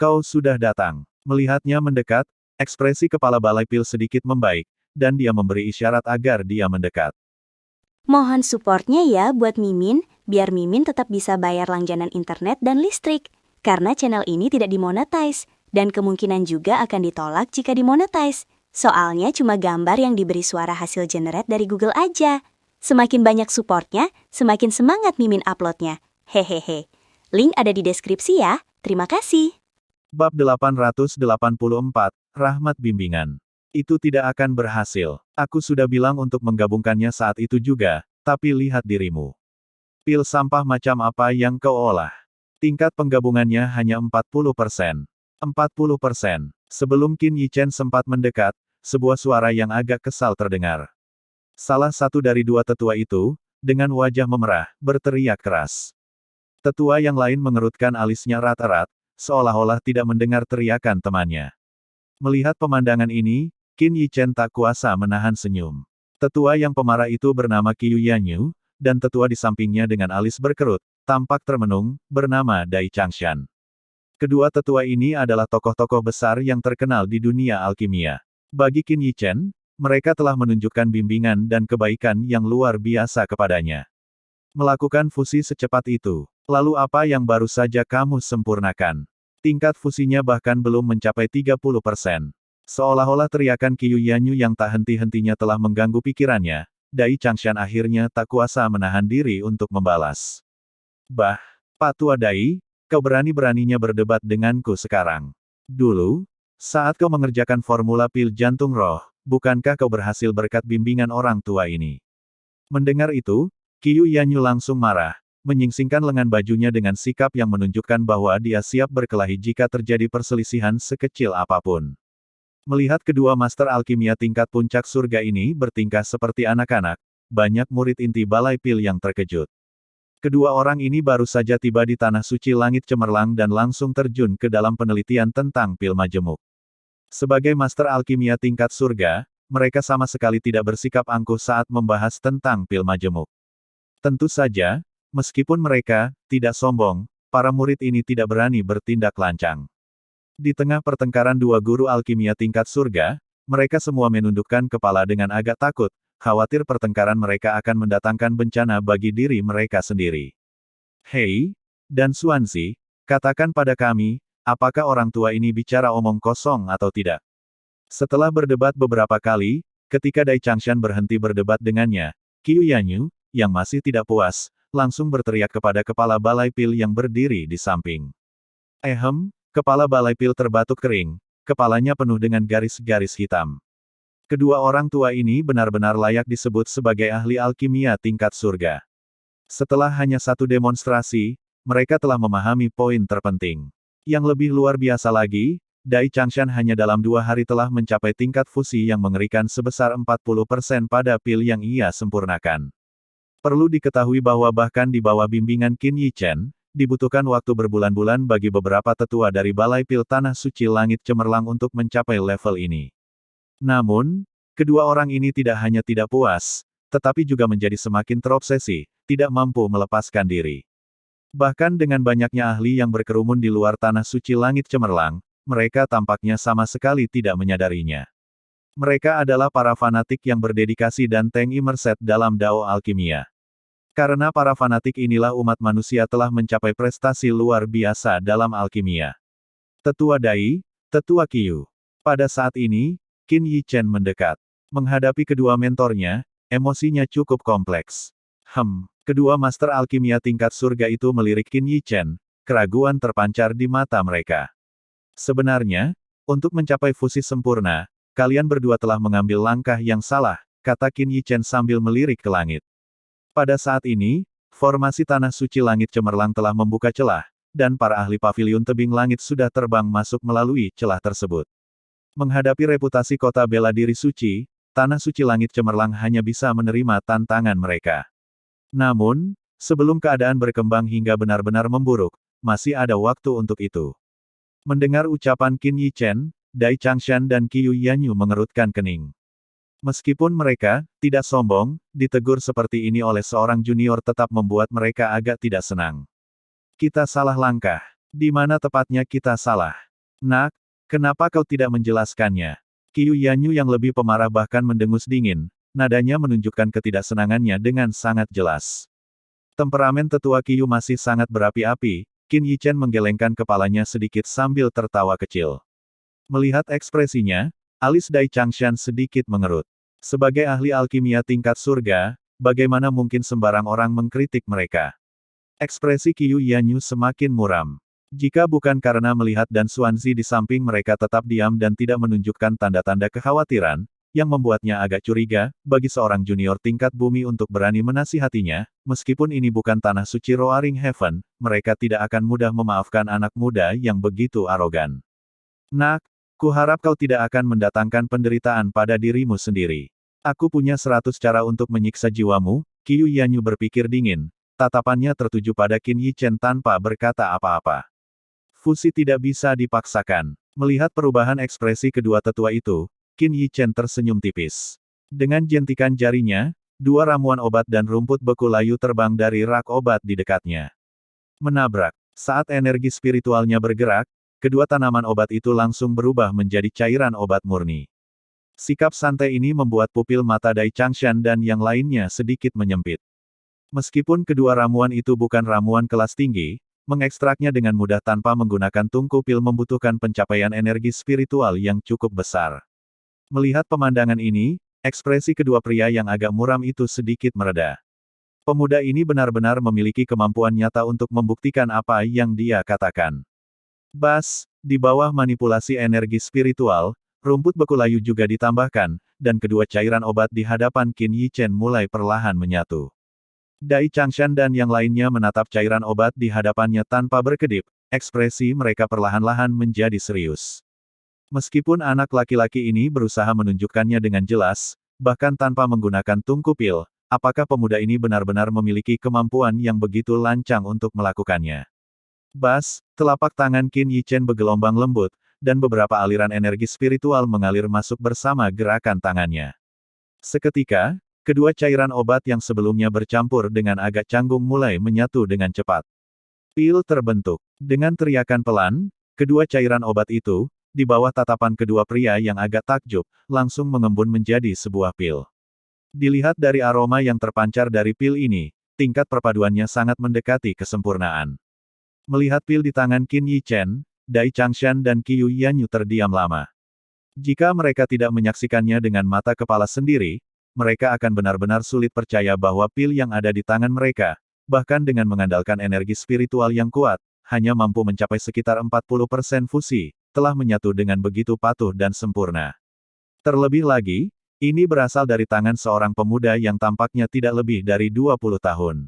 Kau sudah datang. Melihatnya mendekat, ekspresi kepala Balai Pil sedikit membaik, dan dia memberi isyarat agar dia mendekat. Mohon supportnya ya buat Mimin, biar Mimin tetap bisa bayar langganan internet dan listrik. Karena channel ini tidak dimonetize, dan kemungkinan juga akan ditolak jika dimonetize. Soalnya cuma gambar yang diberi suara hasil generate dari Google aja. Semakin banyak supportnya, semakin semangat Mimin uploadnya. Hehehe. Link ada di deskripsi ya. Terima kasih. Bab 884, Rahmat Bimbingan. Itu tidak akan berhasil. Aku sudah bilang untuk menggabungkannya saat itu juga, tapi lihat dirimu. Pil sampah macam apa yang kau olah? Tingkat penggabungannya hanya 40%. 40%. Sebelum Qin Yichen sempat mendekat, sebuah suara yang agak kesal terdengar. Salah satu dari dua tetua itu, dengan wajah memerah, berteriak keras. Tetua yang lain mengerutkan alisnya erat-erat, seolah-olah tidak mendengar teriakan temannya. Melihat pemandangan ini, Qin Yichen tak kuasa menahan senyum. Tetua yang pemarah itu bernama Qiu Yanyu, dan tetua di sampingnya dengan alis berkerut, tampak termenung, bernama Dai Changshan. Kedua tetua ini adalah tokoh-tokoh besar yang terkenal di dunia alkimia. Bagi Qin Yichen, mereka telah menunjukkan bimbingan dan kebaikan yang luar biasa kepadanya. Melakukan fusi secepat itu. Lalu apa yang baru saja kamu sempurnakan? Tingkat fusinya bahkan belum mencapai 30%. Seolah-olah teriakan Qiu Yanyu yang tak henti-hentinya telah mengganggu pikirannya, Dai Changshan akhirnya tak kuasa menahan diri untuk membalas. Pak Tua Dai, kau berani-beraninya berdebat denganku sekarang. Dulu, saat kau mengerjakan formula pil jantung roh, bukankah kau berhasil berkat bimbingan orang tua ini? Mendengar itu, Qiu Yanyu langsung marah, menyingsingkan lengan bajunya dengan sikap yang menunjukkan bahwa dia siap berkelahi jika terjadi perselisihan sekecil apapun. Melihat kedua master alkimia tingkat puncak surga ini bertingkah seperti anak-anak, banyak murid inti Balai Pil yang terkejut. Kedua orang ini baru saja tiba di Tanah Suci Langit Cemerlang dan langsung terjun ke dalam penelitian tentang pil majemuk. Sebagai master alkimia tingkat surga, mereka sama sekali tidak bersikap angkuh saat membahas tentang pil majemuk. Tentu saja, meskipun mereka tidak sombong, para murid ini tidak berani bertindak lancang. Di tengah pertengkaran dua guru alkimia tingkat surga, mereka semua menundukkan kepala dengan agak takut, khawatir pertengkaran mereka akan mendatangkan bencana bagi diri mereka sendiri. Hei, dan Xuanzi, katakan pada kami, apakah orang tua ini bicara omong kosong atau tidak? Setelah berdebat beberapa kali, ketika Dai Changshan berhenti berdebat dengannya, Qiu Yanyu, yang masih tidak puas, langsung berteriak kepada kepala Balai Pil yang berdiri di samping. Kepala Balai Pil terbatuk kering, kepalanya penuh dengan garis-garis hitam. Kedua orang tua ini benar-benar layak disebut sebagai ahli alkimia tingkat surga. Setelah hanya satu demonstrasi, mereka telah memahami poin terpenting. Yang lebih luar biasa lagi, Dai Changshan hanya dalam 2 hari telah mencapai tingkat fusi yang mengerikan sebesar 40% pada pil yang ia sempurnakan. Perlu diketahui bahwa bahkan di bawah bimbingan Qin Yichen, dibutuhkan waktu berbulan-bulan bagi beberapa tetua dari Balai Pil Tanah Suci Langit Cemerlang untuk mencapai level ini. Namun, kedua orang ini tidak hanya tidak puas, tetapi juga menjadi semakin terobsesi, tidak mampu melepaskan diri. Bahkan dengan banyaknya ahli yang berkerumun di luar Tanah Suci Langit Cemerlang, mereka tampaknya sama sekali tidak menyadarinya. Mereka adalah para fanatik yang berdedikasi dan tank immerset dalam Dao Alkimia. Karena para fanatik inilah umat manusia telah mencapai prestasi luar biasa dalam alkimia. Tetua Dai, Tetua Qiyu. Pada saat ini, Qin Yi Chen mendekat. Menghadapi kedua mentornya, emosinya cukup kompleks. Kedua master alkimia tingkat surga itu melirik Qin Yi Chen, keraguan terpancar di mata mereka. Sebenarnya, untuk mencapai fusi sempurna, kalian berdua telah mengambil langkah yang salah, kata Qin Yi Chen sambil melirik ke langit. Pada saat ini, formasi tanah suci langit cemerlang telah membuka celah, dan para ahli paviliun tebing langit sudah terbang masuk melalui celah tersebut. Menghadapi reputasi kota bela diri suci, tanah suci langit cemerlang hanya bisa menerima tantangan mereka. Namun, sebelum keadaan berkembang hingga benar-benar memburuk, masih ada waktu untuk itu. Mendengar ucapan Qin Yi Chen, Dai Changshan dan Qiyu Yanyu mengerutkan kening. Meskipun mereka tidak sombong, ditegur seperti ini oleh seorang junior tetap membuat mereka agak tidak senang. Kita salah langkah. Di mana tepatnya kita salah? Nak, kenapa kau tidak menjelaskannya? Qiyu Yanyu yang lebih pemarah bahkan mendengus dingin, nadanya menunjukkan ketidaksenangannya dengan sangat jelas. Temperamen tetua Qiyu masih sangat berapi-api, Qin Yi Chen menggelengkan kepalanya sedikit sambil tertawa kecil. Melihat ekspresinya, alis Dai Changshan sedikit mengerut. Sebagai ahli alkimia tingkat surga, bagaimana mungkin sembarang orang mengkritik mereka? Ekspresi Qiyu Yanyu semakin muram. Jika bukan karena melihat Dan Xuanzi di samping mereka tetap diam dan tidak menunjukkan tanda-tanda kekhawatiran, yang membuatnya agak curiga, bagi seorang junior tingkat bumi untuk berani menasihatinya, meskipun ini bukan tanah suci Roaring Heaven, mereka tidak akan mudah memaafkan anak muda yang begitu arogan. Nak, kuharap kau tidak akan mendatangkan penderitaan pada dirimu sendiri. Aku punya 100 cara untuk menyiksa jiwamu, Qiyu Yanyu berpikir dingin. Tatapannya tertuju pada Qin Yi Chen tanpa berkata apa-apa. Fusi tidak bisa dipaksakan. Melihat perubahan ekspresi kedua tetua itu, Qin Yi Chen tersenyum tipis. Dengan jentikan jarinya, dua ramuan obat dan rumput beku layu terbang dari rak obat di dekatnya. Menabrak. Saat energi spiritualnya bergerak, kedua tanaman obat itu langsung berubah menjadi cairan obat murni. Sikap santai ini membuat pupil mata Dai Changshan dan yang lainnya sedikit menyempit. Meskipun kedua ramuan itu bukan ramuan kelas tinggi, mengekstraknya dengan mudah tanpa menggunakan tungku pil membutuhkan pencapaian energi spiritual yang cukup besar. Melihat pemandangan ini, ekspresi kedua pria yang agak muram itu sedikit mereda. Pemuda ini benar-benar memiliki kemampuan nyata untuk membuktikan apa yang dia katakan. Di bawah manipulasi energi spiritual, rumput beku layu juga ditambahkan, dan kedua cairan obat di hadapan Qin Yi Chen mulai perlahan menyatu. Dai Changshan dan yang lainnya menatap cairan obat di hadapannya tanpa berkedip, ekspresi mereka perlahan-lahan menjadi serius. Meskipun anak laki-laki ini berusaha menunjukkannya dengan jelas, bahkan tanpa menggunakan tungku pil, apakah pemuda ini benar-benar memiliki kemampuan yang begitu lancang untuk melakukannya? Telapak tangan Qin Yi Chen bergelombang lembut, dan beberapa aliran energi spiritual mengalir masuk bersama gerakan tangannya. Seketika, kedua cairan obat yang sebelumnya bercampur dengan agak canggung mulai menyatu dengan cepat. Pil terbentuk. Dengan teriakan pelan, kedua cairan obat itu, di bawah tatapan kedua pria yang agak takjub, langsung mengembun menjadi sebuah pil. Dilihat dari aroma yang terpancar dari pil ini, tingkat perpaduannya sangat mendekati kesempurnaan. Melihat pil di tangan Qin Yi Chen, Dai Changshan dan Qiyu Yanyu terdiam lama. Jika mereka tidak menyaksikannya dengan mata kepala sendiri, mereka akan benar-benar sulit percaya bahwa pil yang ada di tangan mereka, bahkan dengan mengandalkan energi spiritual yang kuat, hanya mampu mencapai sekitar 40% fusi, telah menyatu dengan begitu patuh dan sempurna. Terlebih lagi, ini berasal dari tangan seorang pemuda yang tampaknya tidak lebih dari 20 tahun.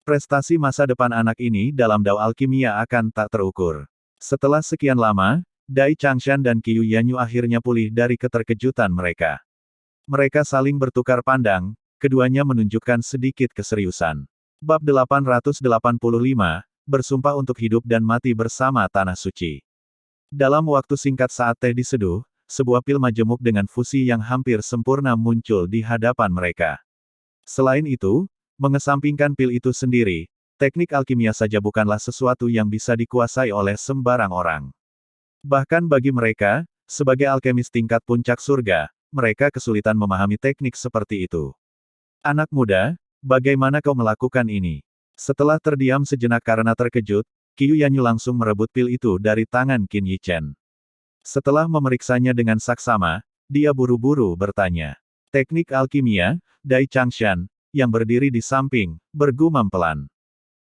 Prestasi masa depan anak ini dalam dao alkimia akan tak terukur. Setelah sekian lama, Dai Changshan dan Qiyu Yanyu akhirnya pulih dari keterkejutan mereka. Mereka saling bertukar pandang, keduanya menunjukkan sedikit keseriusan. Bab 885, Bersumpah untuk hidup dan mati bersama Tanah Suci. Dalam waktu singkat saat teh diseduh, sebuah pil majemuk dengan fusi yang hampir sempurna muncul di hadapan mereka. Selain itu, mengesampingkan pil itu sendiri, teknik alkimia saja bukanlah sesuatu yang bisa dikuasai oleh sembarang orang. Bahkan bagi mereka, sebagai alkemis tingkat puncak surga, mereka kesulitan memahami teknik seperti itu. Anak muda, Bagaimana kau melakukan ini? Setelah terdiam sejenak karena terkejut, Qiu Yanyu langsung merebut pil itu dari tangan Qin Yichen. Setelah memeriksanya dengan saksama, dia buru-buru bertanya. Teknik alkimia, Dai Changshan, yang berdiri di samping, bergumam pelan.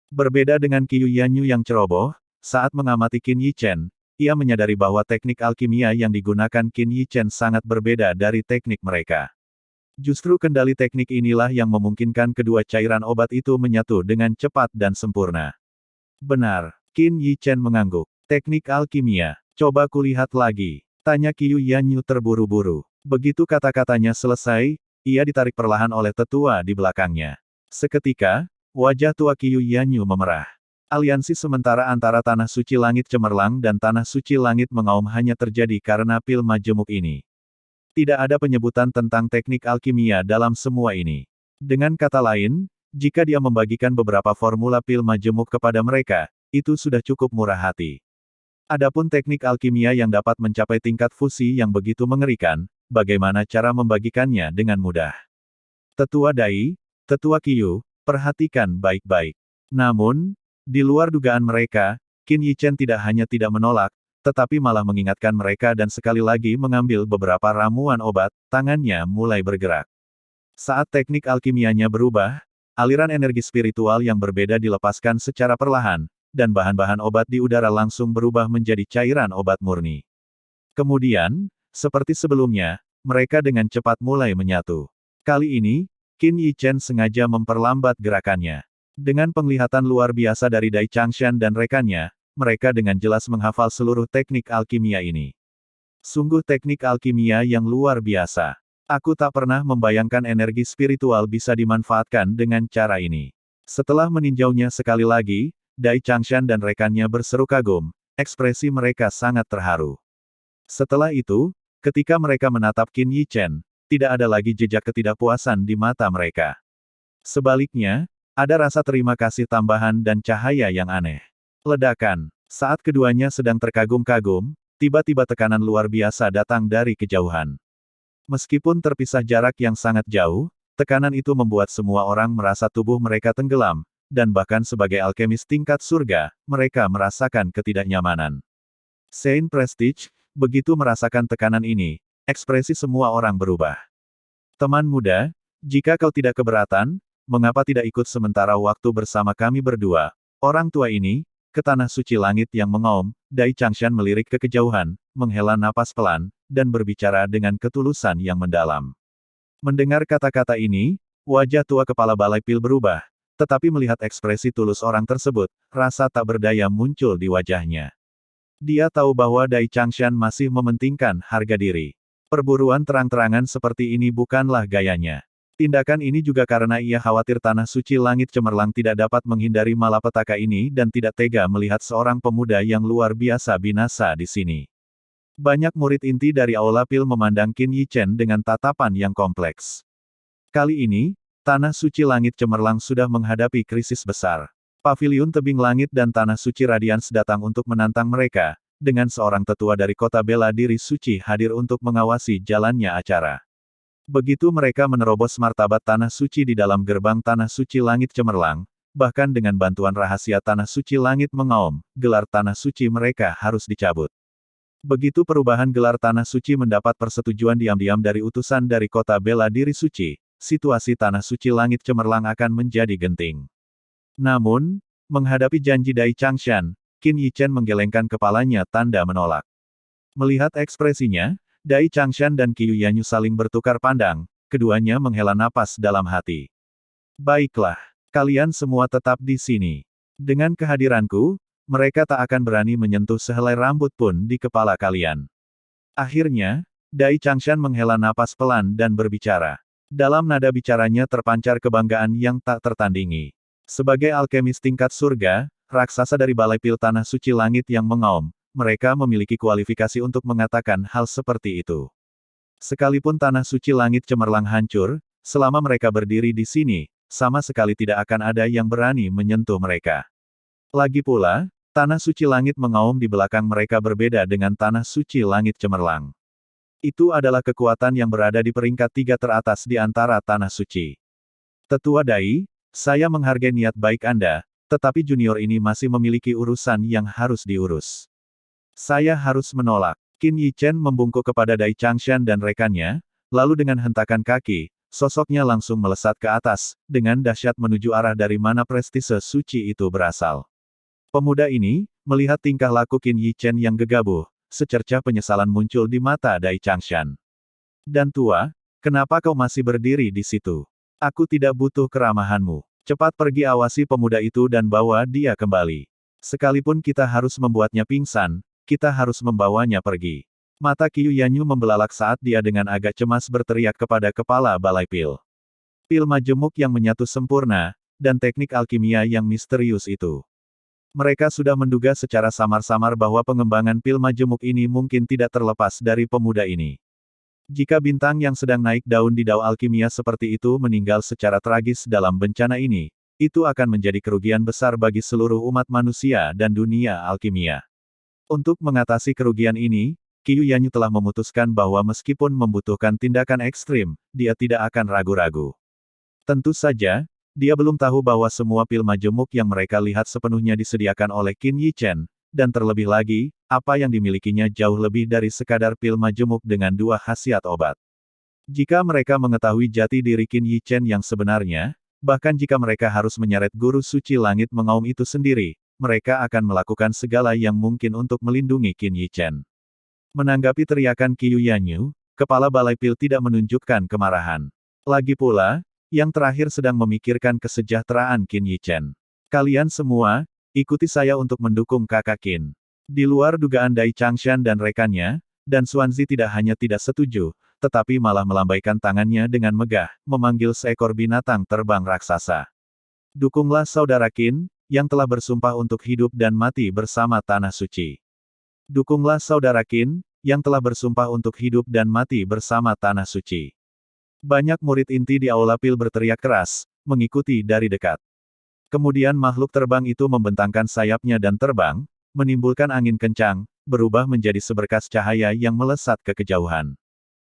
Berbeda dengan Qiu Yanyu yang ceroboh, saat mengamati Qin Yichen, ia menyadari bahwa teknik alkimia yang digunakan Qin Yichen sangat berbeda dari teknik mereka. Justru kendali teknik inilah yang memungkinkan kedua cairan obat itu menyatu dengan cepat dan sempurna. Benar, Qin Yichen mengangguk. Teknik alkimia, coba kulihat lagi, tanya Qiu Yanyu terburu-buru. Begitu kata-katanya selesai, ia ditarik perlahan oleh tetua di belakangnya. Seketika, wajah tua Qiu Yanyu memerah. Aliansi sementara antara Tanah Suci Langit Cemerlang dan Tanah Suci Langit Mengaum hanya terjadi karena pil majemuk ini. Tidak ada penyebutan tentang teknik alkimia dalam semua ini. Dengan kata lain, jika dia membagikan beberapa formula pil majemuk kepada mereka, itu sudah cukup murah hati. Adapun teknik alkimia yang dapat mencapai tingkat fusi yang begitu mengerikan, bagaimana cara membagikannya dengan mudah? Tetua Dai, Tetua Qiu, perhatikan baik-baik. Namun, di luar dugaan mereka, Qin Yichen tidak hanya tidak menolak, tetapi malah mengingatkan mereka dan sekali lagi mengambil beberapa ramuan obat, tangannya mulai bergerak. Saat teknik alkimianya berubah, aliran energi spiritual yang berbeda dilepaskan secara perlahan, dan bahan-bahan obat di udara langsung berubah menjadi cairan obat murni. Kemudian, seperti sebelumnya, mereka dengan cepat mulai menyatu. Kali ini, Qin Yichen sengaja memperlambat gerakannya. Dengan penglihatan luar biasa dari Dai Changshan dan rekannya, mereka dengan jelas menghafal seluruh teknik alkimia ini. Sungguh teknik alkimia yang luar biasa. Aku tak pernah membayangkan energi spiritual bisa dimanfaatkan dengan cara ini. Setelah meninjaunya sekali lagi, Dai Changshan dan rekannya berseru kagum, ekspresi mereka sangat terharu. Setelah itu, ketika mereka menatap Qin Yichen, tidak ada lagi jejak ketidakpuasan di mata mereka. Sebaliknya, ada rasa terima kasih tambahan dan cahaya yang aneh. Ledakan. Saat keduanya sedang terkagum-kagum, tiba-tiba tekanan luar biasa datang dari kejauhan. Meskipun terpisah jarak yang sangat jauh, tekanan itu membuat semua orang merasa tubuh mereka tenggelam, dan bahkan sebagai alkemis tingkat surga, mereka merasakan ketidaknyamanan. Saint Prestige, begitu merasakan tekanan ini, ekspresi semua orang berubah. Teman muda, jika kau tidak keberatan, mengapa tidak ikut sementara waktu bersama kami berdua? Orang tua ini, ke Tanah Suci Langit yang mengaum, Dai Changshan melirik ke kejauhan, menghela napas pelan, dan berbicara dengan ketulusan yang mendalam. Mendengar kata-kata ini, wajah tua kepala balai pil berubah, tetapi melihat ekspresi tulus orang tersebut, rasa tak berdaya muncul di wajahnya. Dia tahu bahwa Dai Changshan masih mementingkan harga diri. Perburuan terang-terangan seperti ini bukanlah gayanya. Tindakan ini juga karena ia khawatir Tanah Suci Langit Cemerlang tidak dapat menghindari malapetaka ini dan tidak tega melihat seorang pemuda yang luar biasa binasa di sini. Banyak murid inti dari Aula Pil memandang Qin Yichen dengan tatapan yang kompleks. Kali ini, Tanah Suci Langit Cemerlang sudah menghadapi krisis besar. Paviliun Tebing Langit dan Tanah Suci Radiance datang untuk menantang mereka, dengan seorang tetua dari kota bela diri suci hadir untuk mengawasi jalannya acara. Begitu mereka menerobos martabat Tanah Suci di dalam gerbang Tanah Suci Langit Cemerlang, bahkan dengan bantuan rahasia Tanah Suci Langit Mengaum, gelar Tanah Suci mereka harus dicabut. Begitu perubahan gelar Tanah Suci mendapat persetujuan diam-diam dari utusan dari kota bela diri suci, situasi Tanah Suci Langit Cemerlang akan menjadi genting. Namun, menghadapi janji Dai Changshan, Qin Yichen menggelengkan kepalanya tanda menolak. Melihat ekspresinya, Dai Changshan dan Qiu Yanyu saling bertukar pandang, keduanya menghela napas dalam hati. Baiklah, kalian semua tetap di sini. Dengan kehadiranku, mereka tak akan berani menyentuh sehelai rambut pun di kepala kalian. Akhirnya, Dai Changshan menghela napas pelan dan berbicara. Dalam nada bicaranya terpancar kebanggaan yang tak tertandingi. Sebagai alkemis tingkat surga, raksasa dari Balai Pil Tanah Suci Langit yang mengaum, mereka memiliki kualifikasi untuk mengatakan hal seperti itu. Sekalipun Tanah Suci Langit Cemerlang hancur, selama mereka berdiri di sini, sama sekali tidak akan ada yang berani menyentuh mereka. Lagi pula, Tanah Suci Langit Mengaum di belakang mereka berbeda dengan Tanah Suci Langit Cemerlang. Itu adalah kekuatan yang berada di peringkat 3 teratas di antara Tanah Suci. Tetua Dai, saya menghargai niat baik Anda, tetapi junior ini masih memiliki urusan yang harus diurus. Saya harus menolak. Qin Yichen membungkuk kepada Dai Changshan dan rekannya, lalu dengan hentakan kaki, sosoknya langsung melesat ke atas, dengan dahsyat menuju arah dari mana prestise suci itu berasal. Pemuda ini, melihat tingkah laku Qin Yichen yang gegabah, secercah penyesalan muncul di mata Dai Changshan. Dan tua, kenapa kau masih berdiri di situ? Aku tidak butuh keramahanmu. Cepat pergi awasi pemuda itu dan bawa dia kembali. Sekalipun kita harus membuatnya pingsan, kita harus membawanya pergi. Mata Qiu Yanyu membelalak saat dia dengan agak cemas berteriak kepada kepala balai pil. Pil majemuk yang menyatu sempurna, dan teknik alkimia yang misterius itu. Mereka sudah menduga secara samar-samar bahwa pengembangan pil majemuk ini mungkin tidak terlepas dari pemuda ini. Jika bintang yang sedang naik daun di Dao Alkimia seperti itu meninggal secara tragis dalam bencana ini, itu akan menjadi kerugian besar bagi seluruh umat manusia dan dunia alkimia. Untuk mengatasi kerugian ini, Qiu Yanyu telah memutuskan bahwa meskipun membutuhkan tindakan ekstrim, dia tidak akan ragu-ragu. Tentu saja, dia belum tahu bahwa semua pil majemuk yang mereka lihat sepenuhnya disediakan oleh Qin Yichen, dan terlebih lagi, apa yang dimilikinya jauh lebih dari sekadar pil majemuk dengan dua khasiat obat. Jika mereka mengetahui jati diri Qin Yichen yang sebenarnya, bahkan jika mereka harus menyeret guru suci langit mengaum itu sendiri, mereka akan melakukan segala yang mungkin untuk melindungi Qin Yichen. Menanggapi teriakan Qiu Yanyu, kepala balai pil tidak menunjukkan kemarahan. Lagi pula, yang terakhir sedang memikirkan kesejahteraan Qin Yichen. Kalian semua, ikuti saya untuk mendukung kakak Qin. Di luar dugaan Dai Changshan dan rekannya, dan Xuanzi tidak hanya tidak setuju, tetapi malah melambaikan tangannya dengan megah, memanggil seekor binatang terbang raksasa. Dukunglah saudara Qin, yang telah bersumpah untuk hidup dan mati bersama Tanah Suci. Dukunglah saudara Qin, yang telah bersumpah untuk hidup dan mati bersama Tanah Suci. Banyak murid inti di Aula Pil berteriak keras, mengikuti dari dekat. Kemudian makhluk terbang itu membentangkan sayapnya dan terbang, menimbulkan angin kencang, berubah menjadi seberkas cahaya yang melesat ke kejauhan.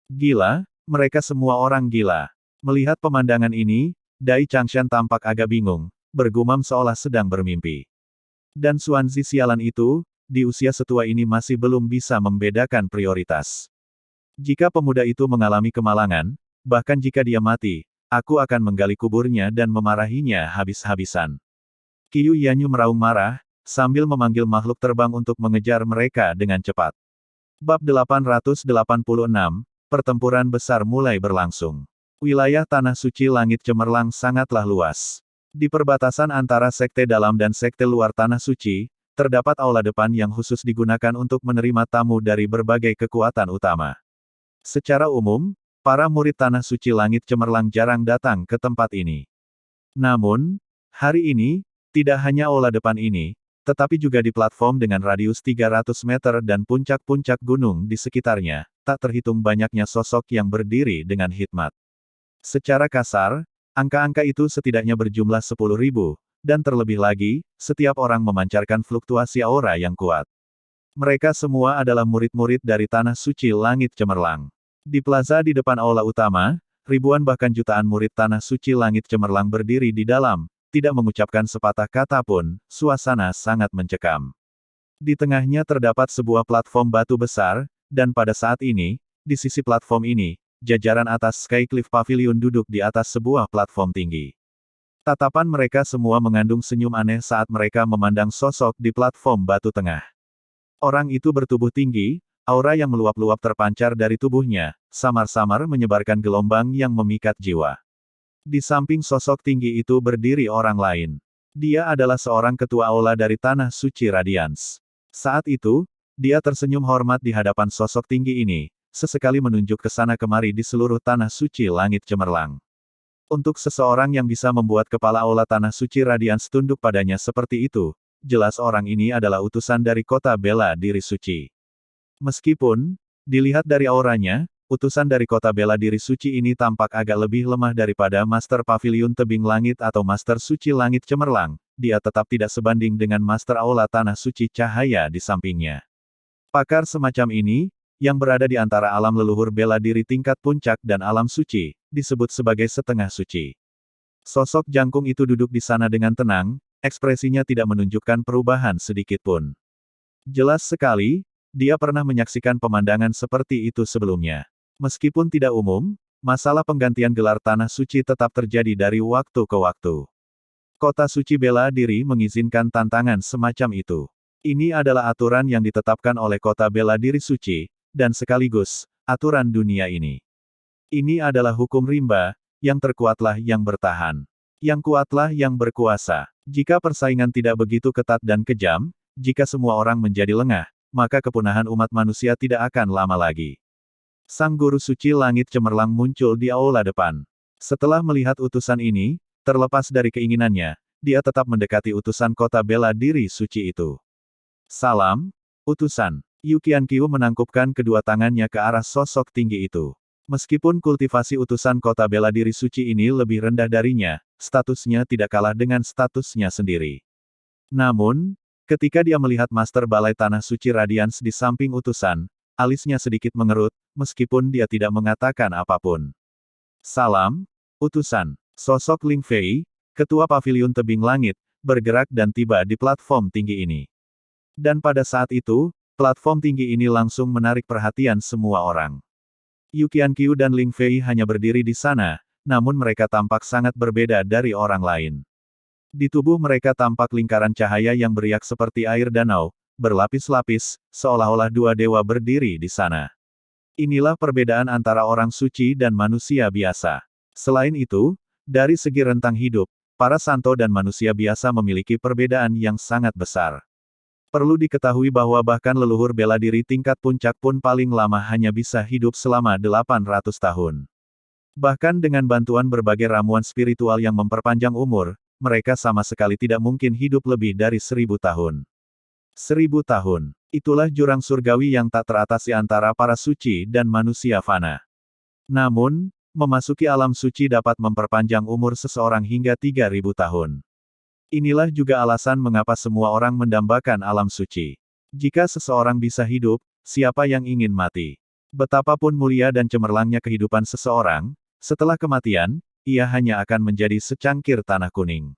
Gila, mereka semua orang gila. Melihat pemandangan ini, Dai Changshan tampak agak bingung, bergumam seolah sedang bermimpi. Dan Xuanzi sialan itu, di usia setua ini masih belum bisa membedakan prioritas. Jika pemuda itu mengalami kemalangan, bahkan jika dia mati, aku akan menggali kuburnya dan memarahinya habis-habisan. Qiu Yanyu meraung marah, sambil memanggil makhluk terbang untuk mengejar mereka dengan cepat. Bab 886, Pertempuran besar mulai berlangsung. Wilayah Tanah Suci Langit Cemerlang sangatlah luas. Di perbatasan antara sekte dalam dan sekte luar Tanah Suci, terdapat aula depan yang khusus digunakan untuk menerima tamu dari berbagai kekuatan utama. Secara umum, para murid Tanah Suci Langit Cemerlang jarang datang ke tempat ini. Namun, hari ini, tidak hanya aula depan ini, tetapi juga di platform dengan radius 300 meter dan puncak-puncak gunung di sekitarnya, tak terhitung banyaknya sosok yang berdiri dengan hikmat. Secara kasar, angka-angka itu setidaknya berjumlah 10.000, dan terlebih lagi, setiap orang memancarkan fluktuasi aura yang kuat. Mereka semua adalah murid-murid dari Tanah Suci Langit Cemerlang. Di plaza di depan aula utama, ribuan bahkan jutaan murid Tanah Suci Langit Cemerlang berdiri di dalam, tidak mengucapkan sepatah kata pun, suasana sangat mencekam. Di tengahnya terdapat sebuah platform batu besar, dan pada saat ini, di sisi platform ini, jajaran atas Skycliff Pavilion duduk di atas sebuah platform tinggi. Tatapan mereka semua mengandung senyum aneh saat mereka memandang sosok di platform batu tengah. Orang itu bertubuh tinggi, aura yang meluap-luap terpancar dari tubuhnya, samar-samar menyebarkan gelombang yang memikat jiwa. Di samping sosok tinggi itu berdiri orang lain. Dia adalah seorang ketua aula dari Tanah Suci Radiance. Saat itu, dia tersenyum hormat di hadapan sosok tinggi ini, sesekali menunjuk ke sana kemari di seluruh Tanah Suci Langit Cemerlang. Untuk seseorang yang bisa membuat kepala aula Tanah Suci Radiance tunduk padanya seperti itu, jelas orang ini adalah utusan dari kota bela diri suci. Meskipun, dilihat dari auranya, utusan dari kota bela diri suci ini tampak agak lebih lemah daripada Master Pavilion Tebing Langit atau Master Suci Langit Cemerlang, dia tetap tidak sebanding dengan Master Aula Tanah Suci Cahaya di sampingnya. Pakar semacam ini, yang berada di antara alam leluhur bela diri tingkat puncak dan alam suci, disebut sebagai setengah suci. Sosok jangkung itu duduk di sana dengan tenang, ekspresinya tidak menunjukkan perubahan sedikit pun. Jelas sekali, dia pernah menyaksikan pemandangan seperti itu sebelumnya. Meskipun tidak umum, masalah penggantian gelar tanah suci tetap terjadi dari waktu ke waktu. Kota suci bela diri mengizinkan tantangan semacam itu. Ini adalah aturan yang ditetapkan oleh kota bela diri suci, dan sekaligus, aturan dunia ini. Ini adalah hukum rimba, yang terkuatlah yang bertahan. Yang kuatlah yang berkuasa. Jika persaingan tidak begitu ketat dan kejam, jika semua orang menjadi lengah, maka kepunahan umat manusia tidak akan lama lagi. Sang guru suci langit cemerlang muncul di aula depan. Setelah melihat utusan ini, terlepas dari keinginannya, dia tetap mendekati utusan kota bela diri suci itu. Salam, utusan. Yu Qianqiu menangkupkan kedua tangannya ke arah sosok tinggi itu. Meskipun kultivasi utusan kota bela diri suci ini lebih rendah darinya, statusnya tidak kalah dengan statusnya sendiri. Namun, ketika dia melihat Master Balai Tanah Suci Radiance di samping utusan, alisnya sedikit mengerut, meskipun dia tidak mengatakan apapun. Salam, utusan. Sosok Ling Fei, ketua paviliun tebing langit, bergerak dan tiba di platform tinggi ini. Dan pada saat itu, platform tinggi ini langsung menarik perhatian semua orang. Yu Qianqiu dan Ling Fei hanya berdiri di sana, namun mereka tampak sangat berbeda dari orang lain. Di tubuh mereka tampak lingkaran cahaya yang beriak seperti air danau, berlapis-lapis, seolah-olah dua dewa berdiri di sana. Inilah perbedaan antara orang suci dan manusia biasa. Selain itu, dari segi rentang hidup, para santo dan manusia biasa memiliki perbedaan yang sangat besar. Perlu diketahui bahwa bahkan leluhur bela diri tingkat puncak pun paling lama hanya bisa hidup selama 800 tahun. Bahkan dengan bantuan berbagai ramuan spiritual yang memperpanjang umur, mereka sama sekali tidak mungkin hidup lebih dari 1000 tahun. 1000 tahun. Itulah jurang surgawi yang tak teratasi antara para suci dan manusia fana. Namun, memasuki alam suci dapat memperpanjang umur seseorang hingga 3000 tahun. Inilah juga alasan mengapa semua orang mendambakan alam suci. Jika seseorang bisa hidup, siapa yang ingin mati? Betapapun mulia dan cemerlangnya kehidupan seseorang, setelah kematian, ia hanya akan menjadi secangkir tanah kuning.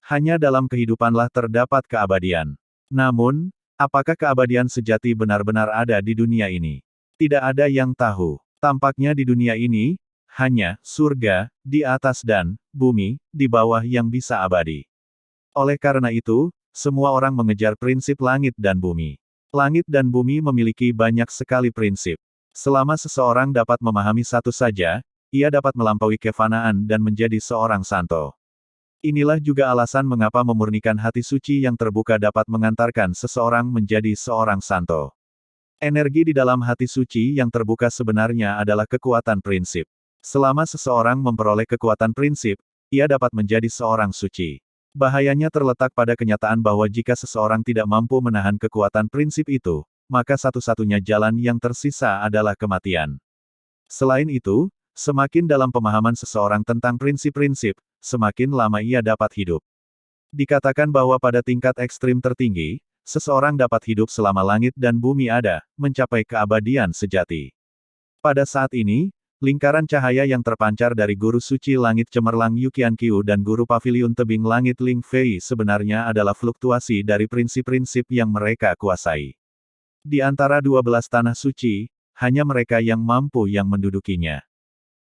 Hanya dalam kehidupanlah terdapat keabadian. Namun, apakah keabadian sejati benar-benar ada di dunia ini? Tidak ada yang tahu. Tampaknya di dunia ini, hanya surga, di atas dan bumi, di bawah yang bisa abadi. Oleh karena itu, semua orang mengejar prinsip langit dan bumi. Langit dan bumi memiliki banyak sekali prinsip. Selama seseorang dapat memahami satu saja, ia dapat melampaui kefanaan dan menjadi seorang santo. Inilah juga alasan mengapa memurnikan hati suci yang terbuka dapat mengantarkan seseorang menjadi seorang santo. Energi di dalam hati suci yang terbuka sebenarnya adalah kekuatan prinsip. Selama seseorang memperoleh kekuatan prinsip, ia dapat menjadi seorang suci. Bahayanya terletak pada kenyataan bahwa jika seseorang tidak mampu menahan kekuatan prinsip itu, maka satu-satunya jalan yang tersisa adalah kematian. Selain itu, semakin dalam pemahaman seseorang tentang prinsip-prinsip, semakin lama ia dapat hidup. Dikatakan bahwa pada tingkat ekstrim tertinggi, seseorang dapat hidup selama langit dan bumi ada, mencapai keabadian sejati. Pada saat ini, lingkaran cahaya yang terpancar dari guru suci langit cemerlang Yu Qianqiu dan guru paviliun tebing langit Ling Fei sebenarnya adalah fluktuasi dari prinsip-prinsip yang mereka kuasai. Di antara 12 tanah suci, hanya mereka yang mampu yang mendudukinya.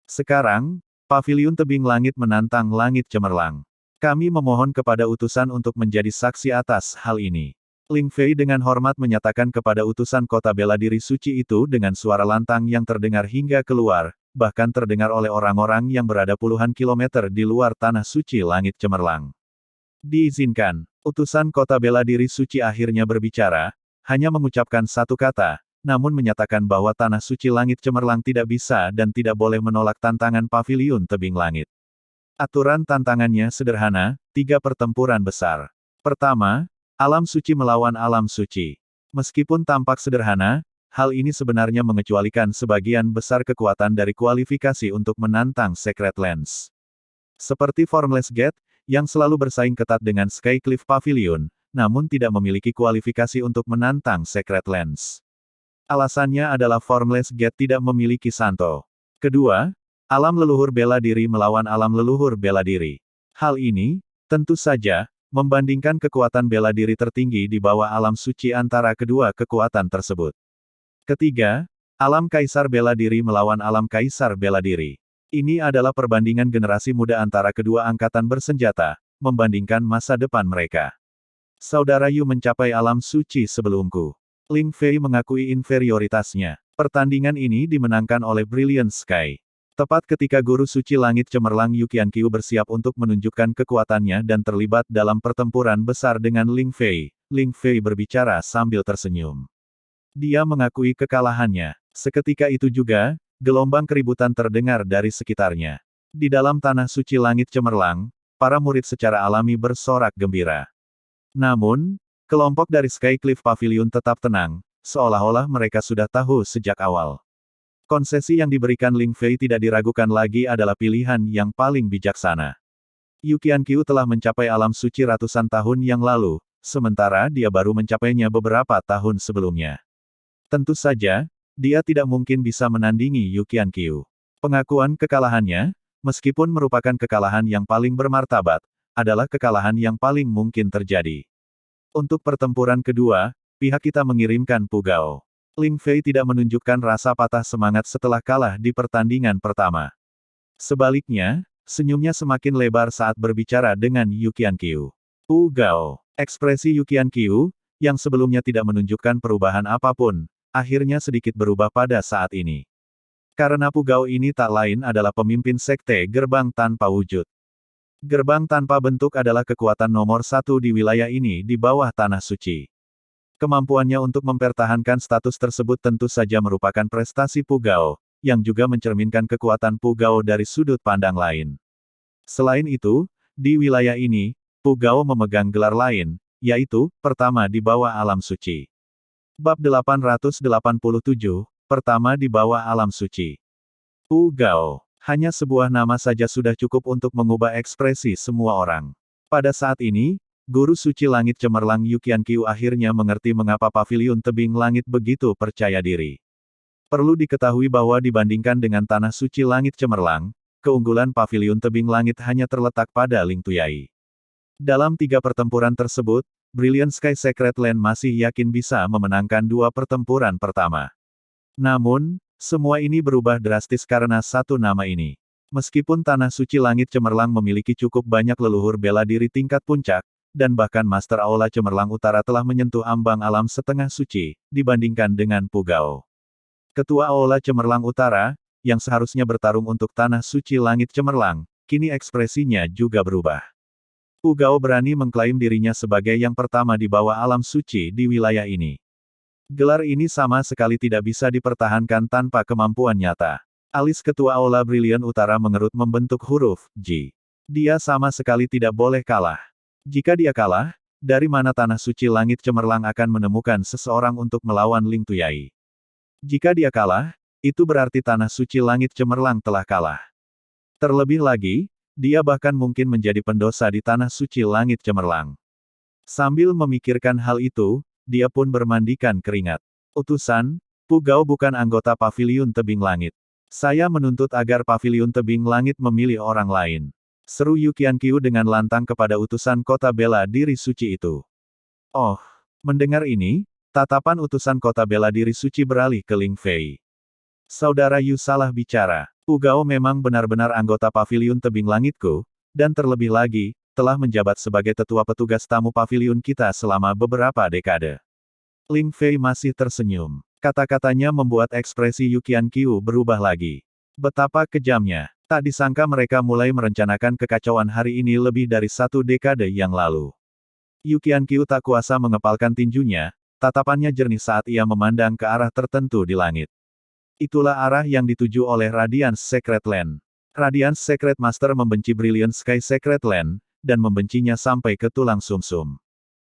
Sekarang, paviliun tebing langit menantang langit cemerlang. Kami memohon kepada utusan untuk menjadi saksi atas hal ini. Ling Fei dengan hormat menyatakan kepada utusan kota bela diri suci itu dengan suara lantang yang terdengar hingga keluar, bahkan terdengar oleh orang-orang yang berada puluhan kilometer di luar tanah suci langit cemerlang. Diizinkan, utusan kota bela diri suci akhirnya berbicara, hanya mengucapkan satu kata, namun menyatakan bahwa tanah suci langit cemerlang tidak bisa dan tidak boleh menolak tantangan paviliun tebing langit. Aturan tantangannya sederhana, 3 pertempuran besar. Pertama, alam suci melawan alam suci. Meskipun tampak sederhana, hal ini sebenarnya mengecualikan sebagian besar kekuatan dari kualifikasi untuk menantang Secret Lands. Seperti Formless Gate, yang selalu bersaing ketat dengan Skycliff Pavilion, namun tidak memiliki kualifikasi untuk menantang Secret Lands. Alasannya adalah Formless Gate tidak memiliki santo. Kedua, alam leluhur bela diri melawan alam leluhur bela diri. Hal ini, tentu saja, membandingkan kekuatan bela diri tertinggi di bawah alam suci antara kedua kekuatan tersebut. Ketiga, alam kaisar bela diri melawan alam kaisar bela diri. Ini adalah perbandingan generasi muda antara kedua angkatan bersenjata, membandingkan masa depan mereka. Saudara Yu mencapai alam suci sebelumku. Ling Fei mengakui inferioritasnya. Pertandingan ini dimenangkan oleh Brilliant Sky. Tepat ketika guru suci langit cemerlang Yu Qianqiu bersiap untuk menunjukkan kekuatannya dan terlibat dalam pertempuran besar dengan Ling Fei berbicara sambil tersenyum. Dia mengakui kekalahannya. Seketika itu juga, gelombang keributan terdengar dari sekitarnya. Di dalam tanah suci langit cemerlang, para murid secara alami bersorak gembira. Namun, kelompok dari Sky Cliff Pavilion tetap tenang, seolah-olah mereka sudah tahu sejak awal. Konsesi yang diberikan Ling Fei tidak diragukan lagi adalah pilihan yang paling bijaksana. Yu Qianqiu telah mencapai alam suci ratusan tahun yang lalu, sementara dia baru mencapainya beberapa tahun sebelumnya. Tentu saja, dia tidak mungkin bisa menandingi Yu Qianqiu. Pengakuan kekalahannya, meskipun merupakan kekalahan yang paling bermartabat, adalah kekalahan yang paling mungkin terjadi. Untuk pertempuran kedua, pihak kita mengirimkan Pu Gao. Ling Fei tidak menunjukkan rasa patah semangat setelah kalah di pertandingan pertama. Sebaliknya, senyumnya semakin lebar saat berbicara dengan Yu Qianqiu. Pu Gao, ekspresi Yu Qianqiu, yang sebelumnya tidak menunjukkan perubahan apapun, akhirnya sedikit berubah pada saat ini. Karena Pu Gao ini tak lain adalah pemimpin sekte gerbang tanpa wujud. Gerbang tanpa bentuk adalah kekuatan nomor satu di wilayah ini di bawah tanah suci. Kemampuannya untuk mempertahankan status tersebut tentu saja merupakan prestasi Pu Gao, yang juga mencerminkan kekuatan Pu Gao dari sudut pandang lain. Selain itu, di wilayah ini, Pu Gao memegang gelar lain, yaitu, pertama di bawah alam suci. Bab 887, pertama di bawah alam suci. Pu Gao, hanya sebuah nama saja sudah cukup untuk mengubah ekspresi semua orang. Pada saat ini, guru suci langit cemerlang Yu Qianqiu akhirnya mengerti mengapa pavilion tebing langit begitu percaya diri. Perlu diketahui bahwa dibandingkan dengan tanah suci langit cemerlang, keunggulan pavilion tebing langit hanya terletak pada Ling Tuyai. Dalam 3 pertempuran tersebut, Brilliant Sky Secret Land masih yakin bisa memenangkan 2 pertempuran pertama. Namun, semua ini berubah drastis karena satu nama ini. Meskipun tanah suci langit cemerlang memiliki cukup banyak leluhur bela diri tingkat puncak, dan bahkan Master Aula Cemerlang Utara telah menyentuh ambang alam setengah suci, dibandingkan dengan Pu Gao. Ketua Aula Cemerlang Utara, yang seharusnya bertarung untuk tanah suci langit cemerlang, kini ekspresinya juga berubah. Pu Gao berani mengklaim dirinya sebagai yang pertama di bawah alam suci di wilayah ini. Gelar ini sama sekali tidak bisa dipertahankan tanpa kemampuan nyata. Alis Ketua Aula Brilliant Utara mengerut membentuk huruf J. Dia sama sekali tidak boleh kalah. Jika dia kalah, dari mana tanah suci langit cemerlang akan menemukan seseorang untuk melawan Ling Tuyai? Jika dia kalah, itu berarti tanah suci langit cemerlang telah kalah. Terlebih lagi, dia bahkan mungkin menjadi pendosa di tanah suci langit cemerlang. Sambil memikirkan hal itu, dia pun bermandikan keringat. Utusan, Pu Gao bukan anggota pavilion tebing langit. Saya menuntut agar pavilion tebing langit memilih orang lain. Seru Yu Qianqiu dengan lantang kepada utusan kota bela diri suci itu. Oh, mendengar ini, tatapan utusan kota bela diri suci beralih ke Ling Fei. Saudara Yu salah bicara. Pu Gao memang benar-benar anggota pavilion tebing langitku, dan terlebih lagi, telah menjabat sebagai tetua petugas tamu pavilion kita selama beberapa dekade. Ling Fei masih tersenyum. Kata-katanya membuat ekspresi Yu Qianqiu berubah lagi. Betapa kejamnya. Tak disangka mereka mulai merencanakan kekacauan hari ini lebih dari 1 dekade yang lalu. Yu Qianqiu tak kuasa mengepalkan tinjunya, tatapannya jernih saat ia memandang ke arah tertentu di langit. Itulah arah yang dituju oleh Radiance Secret Land. Radiance Secret Master membenci Brilliant Sky Secret Land, dan membencinya sampai ke tulang sumsum.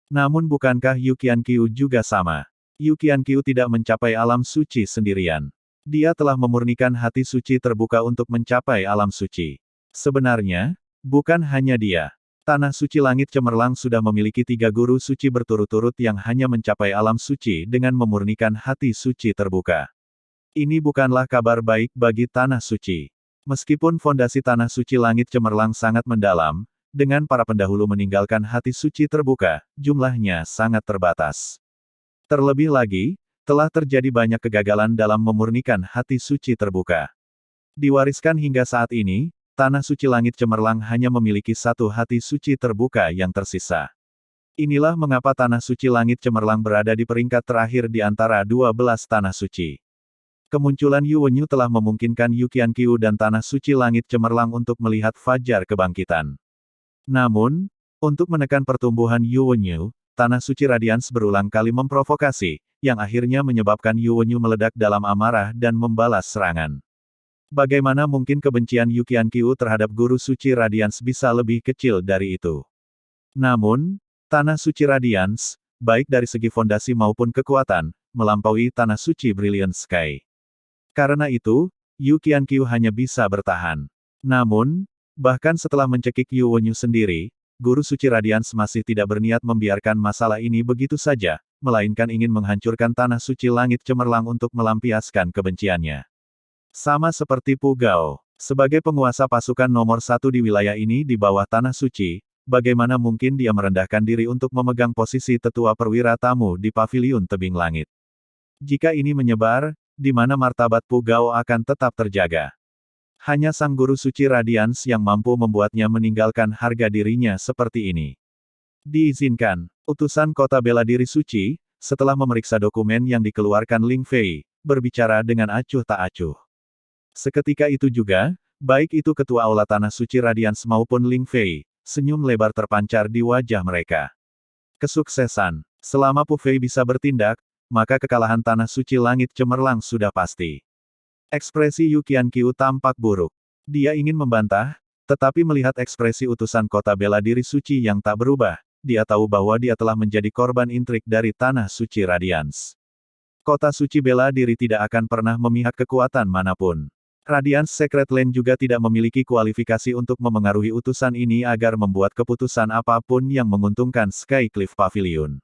Namun bukankah Yu Qianqiu juga sama? Yu Qianqiu tidak mencapai alam suci sendirian. Dia telah memurnikan hati suci terbuka untuk mencapai alam suci. Sebenarnya, bukan hanya dia. Tanah suci langit cemerlang sudah memiliki 3 guru suci berturut-turut yang hanya mencapai alam suci dengan memurnikan hati suci terbuka. Ini bukanlah kabar baik bagi tanah suci. Meskipun fondasi tanah suci langit cemerlang sangat mendalam, dengan para pendahulu meninggalkan hati suci terbuka, jumlahnya sangat terbatas. Terlebih lagi, telah terjadi banyak kegagalan dalam memurnikan hati suci terbuka. Diwariskan hingga saat ini, Tanah Suci Langit Cemerlang hanya memiliki satu hati suci terbuka yang tersisa. Inilah mengapa Tanah Suci Langit Cemerlang berada di peringkat terakhir di antara 12 Tanah Suci. Kemunculan Yu Wenyu telah memungkinkan Yu Qianqiu dan Tanah Suci Langit Cemerlang untuk melihat fajar kebangkitan. Namun, untuk menekan pertumbuhan Yu Wenyu, Tanah Suci Radiance berulang kali memprovokasi, yang akhirnya menyebabkan Yu Wenyu meledak dalam amarah dan membalas serangan. Bagaimana mungkin kebencian Yu Qianqiu terhadap Guru Suci Radiance bisa lebih kecil dari itu? Namun, Tanah Suci Radiance, baik dari segi fondasi maupun kekuatan, melampaui Tanah Suci Brilliant Sky. Karena itu, Yu Qianqiu hanya bisa bertahan. Namun, bahkan setelah mencekik Yu Wenyu sendiri, Guru Suci Radiance masih tidak berniat membiarkan masalah ini begitu saja, melainkan ingin menghancurkan Tanah Suci Langit Cemerlang untuk melampiaskan kebenciannya. Sama seperti Pu Gao, sebagai penguasa pasukan nomor 1 di wilayah ini di bawah Tanah Suci, bagaimana mungkin dia merendahkan diri untuk memegang posisi tetua perwira tamu di Paviliun Tebing Langit? Jika ini menyebar, di mana martabat Pu Gao akan tetap terjaga? Hanya Sang Guru Suci Radiance yang mampu membuatnya meninggalkan harga dirinya seperti ini. Diizinkan, utusan Kota Bela Diri Suci, setelah memeriksa dokumen yang dikeluarkan Ling Fei, berbicara dengan acuh tak acuh. Seketika itu juga, baik itu Ketua Aula Tanah Suci Radiance maupun Ling Fei, senyum lebar terpancar di wajah mereka. Kesuksesan. Selama Pu Fei bisa bertindak, maka kekalahan Tanah Suci Langit Cemerlang sudah pasti. Ekspresi Yu Qianqiu tampak buruk. Dia ingin membantah, tetapi melihat ekspresi utusan Kota Bela Diri Suci yang tak berubah, dia tahu bahwa dia telah menjadi korban intrik dari Tanah Suci Radiance. Kota Suci Bela Diri tidak akan pernah memihak kekuatan manapun. Radiance Secret Land juga tidak memiliki kualifikasi untuk memengaruhi utusan ini agar membuat keputusan apapun yang menguntungkan Sky Cliff Pavilion.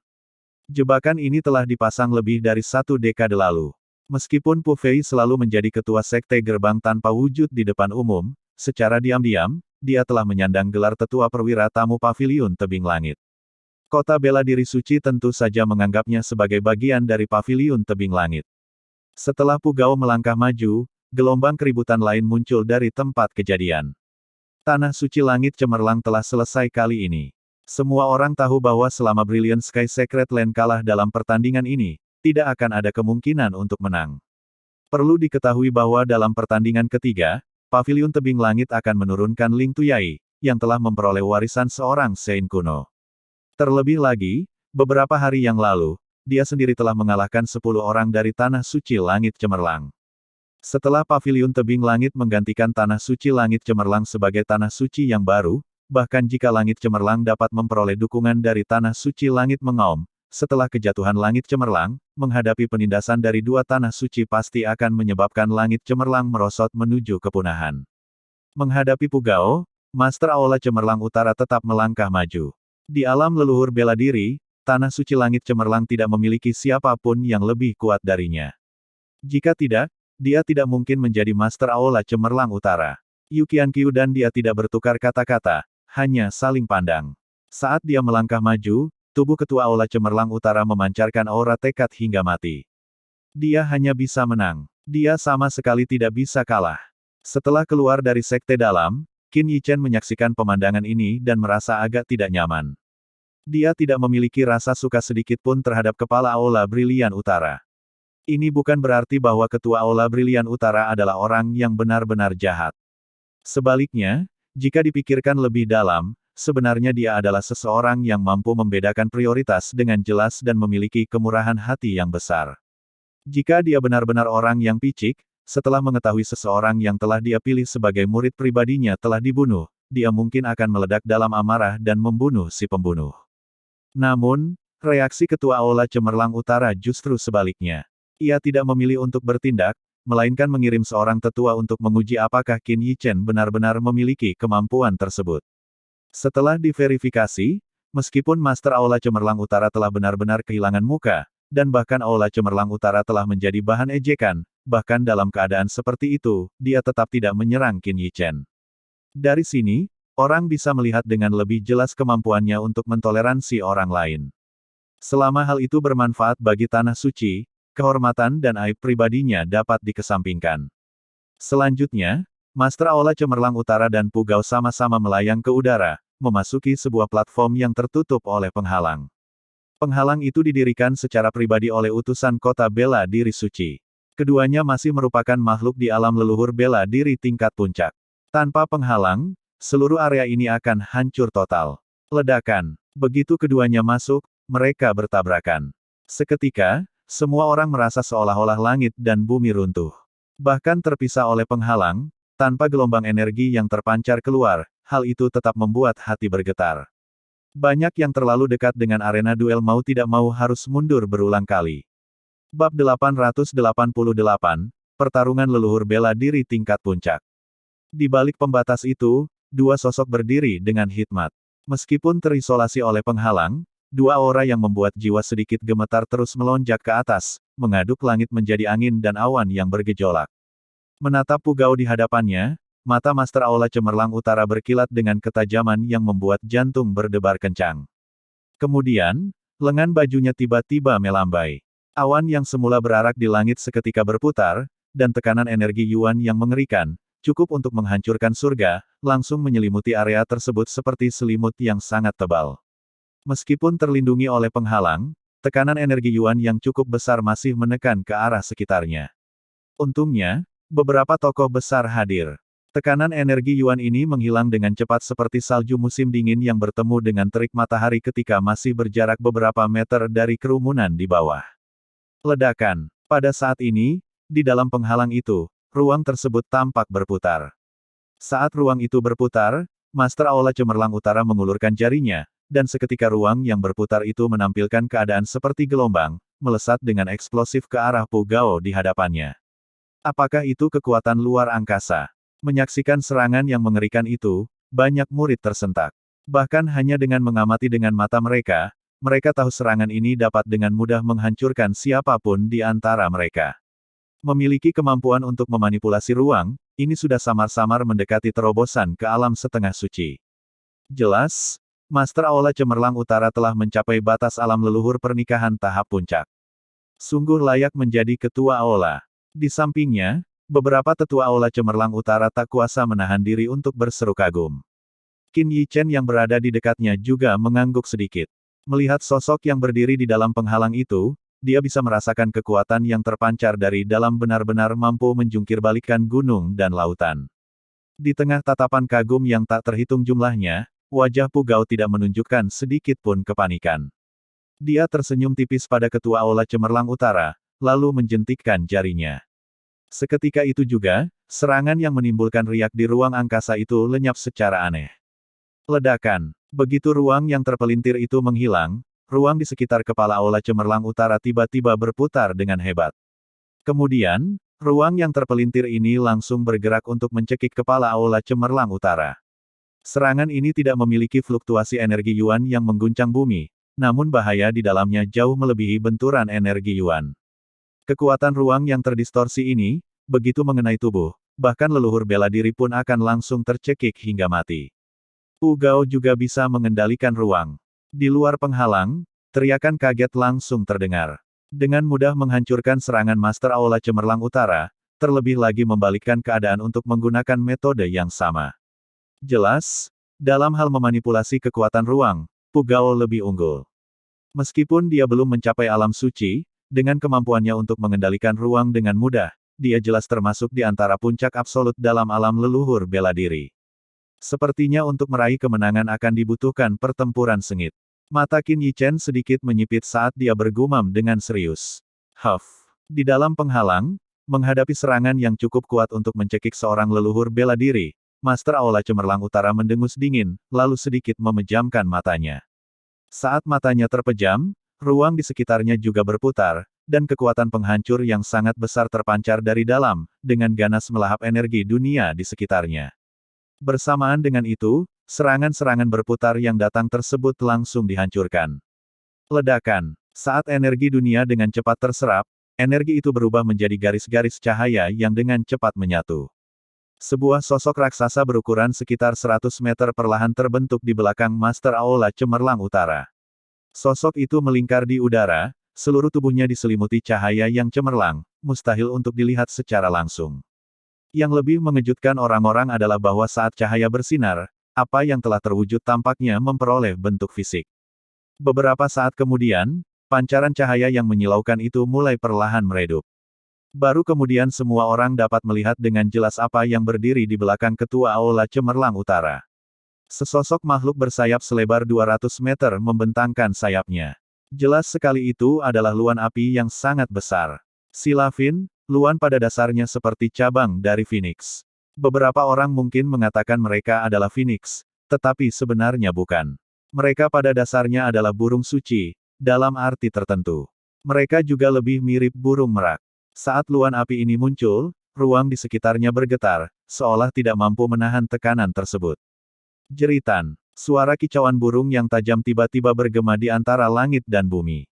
Jebakan ini telah dipasang lebih dari 1 dekade lalu. Meskipun Pu Fei selalu menjadi ketua sekte gerbang tanpa wujud di depan umum, secara diam-diam, dia telah menyandang gelar tetua perwira tamu Paviliun Tebing Langit. Kota Bela Diri Suci tentu saja menganggapnya sebagai bagian dari Paviliun Tebing Langit. Setelah Pu Gao melangkah maju, gelombang keributan lain muncul dari tempat kejadian. Tanah Suci Langit Cemerlang telah selesai kali ini. Semua orang tahu bahwa selama Brilliant Sky Secret Land kalah dalam pertandingan ini, tidak akan ada kemungkinan untuk menang. Perlu diketahui bahwa dalam pertandingan ketiga, Paviliun Tebing Langit akan menurunkan Ling Tuyai, yang telah memperoleh warisan seorang Saint kuno. Terlebih lagi, beberapa hari yang lalu, dia sendiri telah mengalahkan 10 orang dari Tanah Suci Langit Cemerlang. Setelah Paviliun Tebing Langit menggantikan Tanah Suci Langit Cemerlang sebagai Tanah Suci yang baru, bahkan jika Langit Cemerlang dapat memperoleh dukungan dari Tanah Suci Langit Mengaum, setelah kejatuhan Langit Cemerlang, menghadapi penindasan dari 2 Tanah Suci pasti akan menyebabkan Langit Cemerlang merosot menuju kepunahan. Menghadapi Pu Gao, Master Aula Cemerlang Utara tetap melangkah maju. Di alam leluhur bela diri, Tanah Suci Langit Cemerlang tidak memiliki siapapun yang lebih kuat darinya. Jika tidak, dia tidak mungkin menjadi Master Aula Cemerlang Utara. Yu Qianqiu dan dia tidak bertukar kata-kata, hanya saling pandang. Saat dia melangkah maju, tubuh Ketua Aula Cemerlang Utara memancarkan aura tekad hingga mati. Dia hanya bisa menang. Dia sama sekali tidak bisa kalah. Setelah keluar dari sekte dalam, Qin Yichen menyaksikan pemandangan ini dan merasa agak tidak nyaman. Dia tidak memiliki rasa suka sedikit pun terhadap Kepala Aula Brilian Utara. Ini bukan berarti bahwa Ketua Aula Brilian Utara adalah orang yang benar-benar jahat. Sebaliknya, jika dipikirkan lebih dalam, sebenarnya dia adalah seseorang yang mampu membedakan prioritas dengan jelas dan memiliki kemurahan hati yang besar. Jika dia benar-benar orang yang picik, setelah mengetahui seseorang yang telah dia pilih sebagai murid pribadinya telah dibunuh, dia mungkin akan meledak dalam amarah dan membunuh si pembunuh. Namun, reaksi Ketua Aula Cemerlang Utara justru sebaliknya. Ia tidak memilih untuk bertindak, melainkan mengirim seorang tetua untuk menguji apakah Qin Yichen benar-benar memiliki kemampuan tersebut. Setelah diverifikasi, meskipun Master Aula Cemerlang Utara telah benar-benar kehilangan muka, dan bahkan Aula Cemerlang Utara telah menjadi bahan ejekan, bahkan dalam keadaan seperti itu, dia tetap tidak menyerang Qin Yichen. Dari sini, Orang bisa melihat dengan lebih jelas kemampuannya untuk mentoleransi orang lain. Selama hal itu bermanfaat bagi tanah suci, kehormatan dan aib pribadinya dapat dikesampingkan. Selanjutnya, Master Aula Cemerlang Utara dan Pugao sama-sama melayang ke udara, memasuki sebuah platform yang tertutup oleh penghalang. Penghalang itu didirikan secara pribadi oleh utusan kota bela diri suci. Keduanya masih merupakan makhluk di alam leluhur bela diri tingkat puncak. Tanpa penghalang, seluruh area ini akan hancur total. Ledakan. Begitu keduanya masuk, mereka bertabrakan. Seketika, semua orang merasa seolah-olah langit dan bumi runtuh. Bahkan terpisah oleh penghalang, tanpa gelombang energi yang terpancar keluar, hal itu tetap membuat hati bergetar. Banyak yang terlalu dekat dengan arena duel mau tidak mau harus mundur berulang kali. Bab 888, Pertarungan Leluhur Bela Diri Tingkat Puncak. Di balik pembatas itu, dua sosok berdiri dengan hikmat. Meskipun terisolasi oleh penghalang, dua aura yang membuat jiwa sedikit gemetar terus melonjak ke atas, mengaduk langit menjadi angin dan awan yang bergejolak. Menatap Pugao di hadapannya, mata Master Aula Cemerlang Utara berkilat dengan ketajaman yang membuat jantung berdebar kencang. Kemudian, lengan bajunya tiba-tiba melambai. Awan yang semula berarak di langit seketika berputar, dan tekanan energi Yuan yang mengerikan, cukup untuk menghancurkan surga, langsung menyelimuti area tersebut seperti selimut yang sangat tebal. Meskipun terlindungi oleh penghalang, tekanan energi Yuan yang cukup besar masih menekan ke arah sekitarnya. Untungnya, beberapa tokoh besar hadir. Tekanan energi Yuan ini menghilang dengan cepat seperti salju musim dingin yang bertemu dengan terik matahari ketika masih berjarak beberapa meter dari kerumunan di bawah. Ledakan. Pada saat ini, di dalam penghalang itu, ruang tersebut tampak berputar. Saat ruang itu berputar, Master Aula Cemerlang Utara mengulurkan jarinya, dan seketika ruang yang berputar itu menampilkan keadaan seperti gelombang, melesat dengan eksplosif ke arah Pugao di hadapannya. Apakah itu kekuatan luar angkasa? Menyaksikan serangan yang mengerikan itu, banyak murid tersentak. Bahkan hanya dengan mengamati dengan mata mereka, mereka tahu serangan ini dapat dengan mudah menghancurkan siapapun di antara mereka. Memiliki kemampuan untuk memanipulasi ruang, ini sudah samar-samar mendekati terobosan ke alam setengah suci. Jelas, Master Aula Cemerlang Utara telah mencapai batas alam leluhur pernikahan tahap puncak. Sungguh layak menjadi ketua aula. Di sampingnya, beberapa tetua aula Cemerlang Utara tak kuasa menahan diri untuk berseru kagum. Qin Yichen yang berada di dekatnya juga mengangguk sedikit. Melihat sosok yang berdiri di dalam penghalang itu, dia bisa merasakan kekuatan yang terpancar dari dalam benar-benar mampu menjungkirbalikkan gunung dan lautan. Di tengah tatapan kagum yang tak terhitung jumlahnya, wajah Pugao tidak menunjukkan sedikit pun kepanikan. Dia tersenyum tipis pada ketua aula Cemerlang Utara, lalu menjentikkan jarinya. Seketika itu juga, serangan yang menimbulkan riak di ruang angkasa itu lenyap secara aneh. Ledakan. Begitu ruang yang terpelintir itu menghilang, ruang di sekitar kepala Aula Cemerlang Utara tiba-tiba berputar dengan hebat. Kemudian, ruang yang terpelintir ini langsung bergerak untuk mencekik kepala Aula Cemerlang Utara. Serangan ini tidak memiliki fluktuasi energi Yuan yang mengguncang bumi, namun bahaya di dalamnya jauh melebihi benturan energi Yuan. Kekuatan ruang yang terdistorsi ini, begitu mengenai tubuh, bahkan leluhur bela diri pun akan langsung tercekik hingga mati. Pugao juga bisa mengendalikan ruang. Di luar penghalang, teriakan kaget langsung terdengar. Dengan mudah menghancurkan serangan Master Aula Cemerlang Utara, terlebih lagi membalikkan keadaan untuk menggunakan metode yang sama. Jelas, dalam hal memanipulasi kekuatan ruang, Pugao lebih unggul. Meskipun dia belum mencapai alam suci, dengan kemampuannya untuk mengendalikan ruang dengan mudah, dia jelas termasuk di antara puncak absolut dalam alam leluhur bela diri. Sepertinya untuk meraih kemenangan akan dibutuhkan pertempuran sengit. Mata Qin Yichen sedikit menyipit saat dia bergumam dengan serius. Di dalam penghalang, menghadapi serangan yang cukup kuat untuk mencekik seorang leluhur bela diri, Master Aula Cemerlang Utara mendengus dingin, lalu sedikit memejamkan matanya. Saat matanya terpejam, ruang di sekitarnya juga berputar, dan kekuatan penghancur yang sangat besar terpancar dari dalam, dengan ganas melahap energi dunia di sekitarnya. Bersamaan dengan itu, serangan-serangan berputar yang datang tersebut langsung dihancurkan. Ledakan. Saat energi dunia dengan cepat terserap, energi itu berubah menjadi garis-garis cahaya yang dengan cepat menyatu. Sebuah sosok raksasa berukuran sekitar 100 meter perlahan terbentuk di belakang Master Aula Cemerlang Utara. Sosok itu melingkar di udara, seluruh tubuhnya diselimuti cahaya yang cemerlang, mustahil untuk dilihat secara langsung. Yang lebih mengejutkan orang-orang adalah bahwa saat cahaya bersinar, apa yang telah terwujud tampaknya memperoleh bentuk fisik. Beberapa saat kemudian, pancaran cahaya yang menyilaukan itu mulai perlahan meredup. Baru kemudian semua orang dapat melihat dengan jelas apa yang berdiri di belakang Ketua Aula Cemerlang Utara. Sesosok makhluk bersayap selebar 200 meter membentangkan sayapnya. Jelas sekali itu adalah luan api yang sangat besar. Silavin, luan pada dasarnya seperti cabang dari Phoenix. Beberapa orang mungkin mengatakan mereka adalah Phoenix, tetapi sebenarnya bukan. Mereka pada dasarnya adalah burung suci, dalam arti tertentu. Mereka juga lebih mirip burung merak. Saat luan api ini muncul, ruang di sekitarnya bergetar, seolah tidak mampu menahan tekanan tersebut. Jeritan, suara kicauan burung yang tajam tiba-tiba bergema di antara langit dan bumi.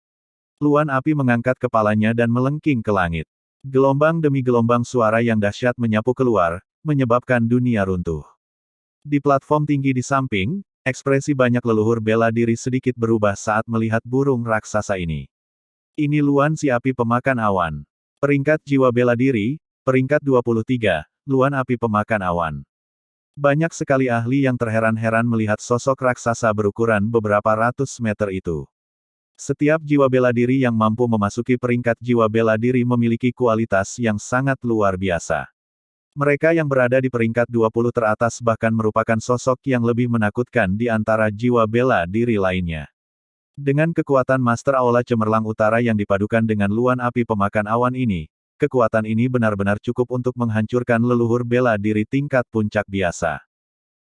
Luan api mengangkat kepalanya dan melengking ke langit. Gelombang demi gelombang suara yang dahsyat menyapu keluar, menyebabkan dunia runtuh. Di platform tinggi di samping, ekspresi banyak leluhur bela diri sedikit berubah saat melihat burung raksasa ini. Ini luan si api pemakan awan. Peringkat jiwa bela diri, peringkat 23, luan api pemakan awan. Banyak sekali ahli yang terheran-heran melihat sosok raksasa berukuran beberapa ratus meter itu. Setiap jiwa bela diri yang mampu memasuki peringkat jiwa bela diri memiliki kualitas yang sangat luar biasa. Mereka yang berada di peringkat 20 teratas bahkan merupakan sosok yang lebih menakutkan di antara jiwa bela diri lainnya. Dengan kekuatan Master Aula Cemerlang Utara yang dipadukan dengan luan api pemakan awan ini, kekuatan ini benar-benar cukup untuk menghancurkan leluhur bela diri tingkat puncak biasa.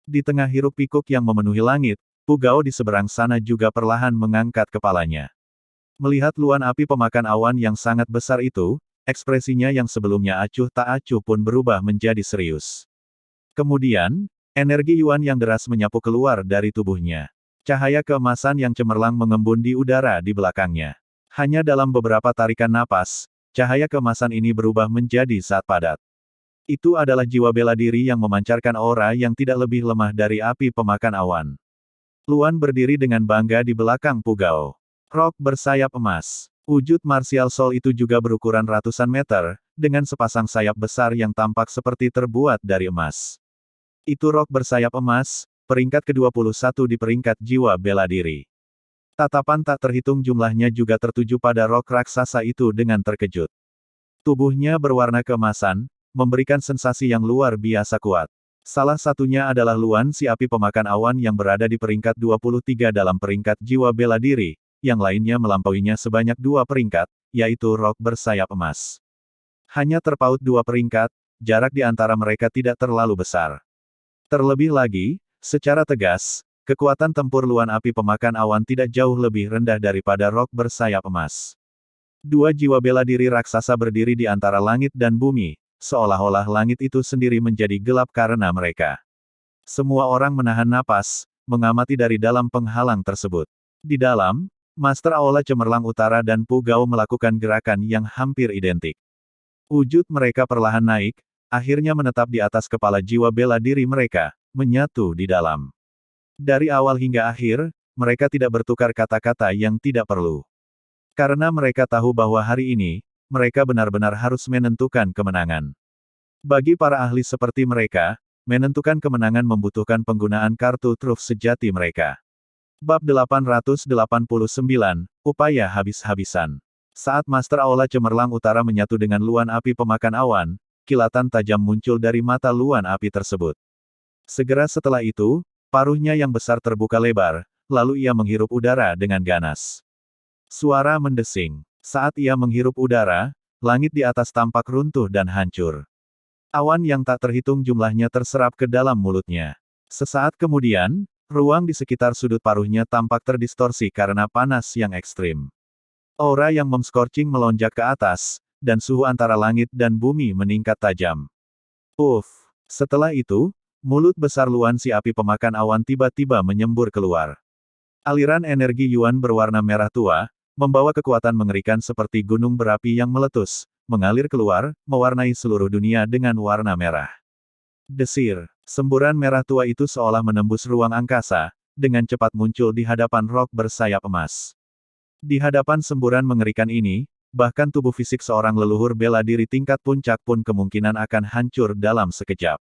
Di tengah hiruk-pikuk yang memenuhi langit, Pugao di seberang sana juga perlahan mengangkat kepalanya. Melihat luan api pemakan awan yang sangat besar itu, ekspresinya yang sebelumnya acuh tak acuh pun berubah menjadi serius. Kemudian, energi Yuan yang deras menyapu keluar dari tubuhnya. Cahaya keemasan yang cemerlang mengembun di udara di belakangnya. Hanya dalam beberapa tarikan napas, cahaya keemasan ini berubah menjadi zat padat. Itu adalah jiwa bela diri yang memancarkan aura yang tidak lebih lemah dari api pemakan awan. Luan berdiri dengan bangga di belakang Pugao. Rok bersayap emas. Wujud martial soul itu juga berukuran ratusan meter, dengan sepasang sayap besar yang tampak seperti terbuat dari emas. Itu rok bersayap emas, peringkat ke-21 di peringkat jiwa bela diri. Tatapan tak terhitung jumlahnya juga tertuju pada rok raksasa itu dengan terkejut. Tubuhnya berwarna keemasan, memberikan sensasi yang luar biasa kuat. Salah satunya adalah luan si api pemakan awan yang berada di peringkat 23 dalam peringkat jiwa bela diri, yang lainnya melampauinya sebanyak 2 peringkat, yaitu rok bersayap emas. Hanya terpaut 2 peringkat, jarak di antara mereka tidak terlalu besar. Terlebih lagi, secara tegas, kekuatan tempur luan api pemakan awan tidak jauh lebih rendah daripada rok bersayap emas. 2 jiwa bela diri raksasa berdiri di antara langit dan bumi, seolah-olah langit itu sendiri menjadi gelap karena mereka. Semua orang menahan napas, mengamati dari dalam penghalang tersebut. Di dalam, Master Aula Cemerlang Utara dan Pugao melakukan gerakan yang hampir identik. Wujud mereka perlahan naik, akhirnya menetap di atas kepala jiwa bela diri mereka, menyatu di dalam. Dari awal hingga akhir, mereka tidak bertukar kata-kata yang tidak perlu. Karena mereka tahu bahwa hari ini, mereka benar-benar harus menentukan kemenangan. Bagi para ahli seperti mereka, menentukan kemenangan membutuhkan penggunaan kartu truf sejati mereka. Bab 889, Upaya Habis-Habisan. Saat Master Aula Cemerlang Utara menyatu dengan luan api pemakan awan, kilatan tajam muncul dari mata luan api tersebut. Segera setelah itu, paruhnya yang besar terbuka lebar, lalu ia menghirup udara dengan ganas. Suara mendesing. Saat ia menghirup udara, langit di atas tampak runtuh dan hancur. Awan yang tak terhitung jumlahnya terserap ke dalam mulutnya. Sesaat kemudian, ruang di sekitar sudut paruhnya tampak terdistorsi karena panas yang ekstrim. Aura yang mem-scorching melonjak ke atas, dan suhu antara langit dan bumi meningkat tajam. Setelah itu, mulut besar luan si api pemakan awan tiba-tiba menyembur keluar. Aliran energi Yuan berwarna merah tua, membawa kekuatan mengerikan seperti gunung berapi yang meletus, mengalir keluar, mewarnai seluruh dunia dengan warna merah. Desir, semburan merah tua itu seolah menembus ruang angkasa, dengan cepat muncul di hadapan rok bersayap emas. Di hadapan semburan mengerikan ini, bahkan tubuh fisik seorang leluhur bela diri tingkat puncak pun kemungkinan akan hancur dalam sekejap.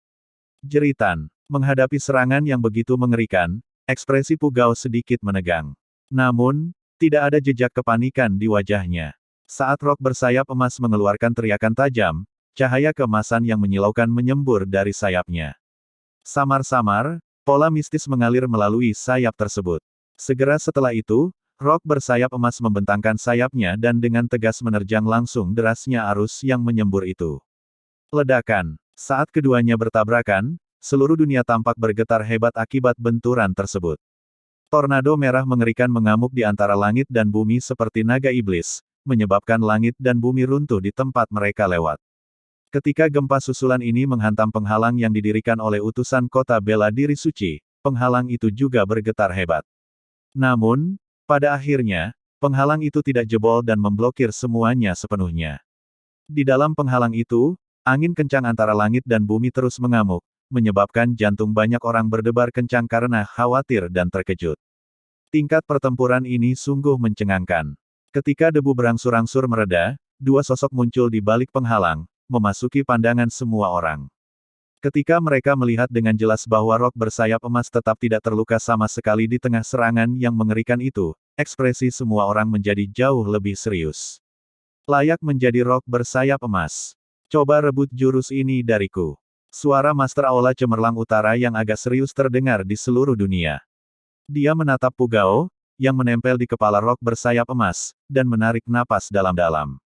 Jeritan, menghadapi serangan yang begitu mengerikan, ekspresi Pugao sedikit menegang. Namun, tidak ada jejak kepanikan di wajahnya. Saat rok bersayap emas mengeluarkan teriakan tajam, cahaya keemasan yang menyilaukan menyembur dari sayapnya. Samar-samar, pola mistis mengalir melalui sayap tersebut. Segera setelah itu, rok bersayap emas membentangkan sayapnya dan dengan tegas menerjang langsung derasnya arus yang menyembur itu. Ledakan. Saat keduanya bertabrakan, seluruh dunia tampak bergetar hebat akibat benturan tersebut. Tornado merah mengerikan mengamuk di antara langit dan bumi seperti naga iblis, menyebabkan langit dan bumi runtuh di tempat mereka lewat. Ketika gempa susulan ini menghantam penghalang yang didirikan oleh utusan kota bela diri suci, penghalang itu juga bergetar hebat. Namun, pada akhirnya, penghalang itu tidak jebol dan memblokir semuanya sepenuhnya. Di dalam penghalang itu, angin kencang antara langit dan bumi terus mengamuk, menyebabkan jantung banyak orang berdebar kencang karena khawatir dan terkejut. Tingkat pertempuran ini sungguh mencengangkan. Ketika debu berangsur-angsur mereda, dua sosok muncul di balik penghalang, memasuki pandangan semua orang. Ketika mereka melihat dengan jelas bahwa rok bersayap emas tetap tidak terluka sama sekali di tengah serangan yang mengerikan itu, ekspresi semua orang menjadi jauh lebih serius. Layak menjadi rok bersayap emas. Coba rebut jurus ini dariku. Suara Master Aula Cemerlang Utara yang agak serius terdengar di seluruh dunia. Dia menatap Pugao, yang menempel di kepala rok bersayap emas, dan menarik napas dalam-dalam.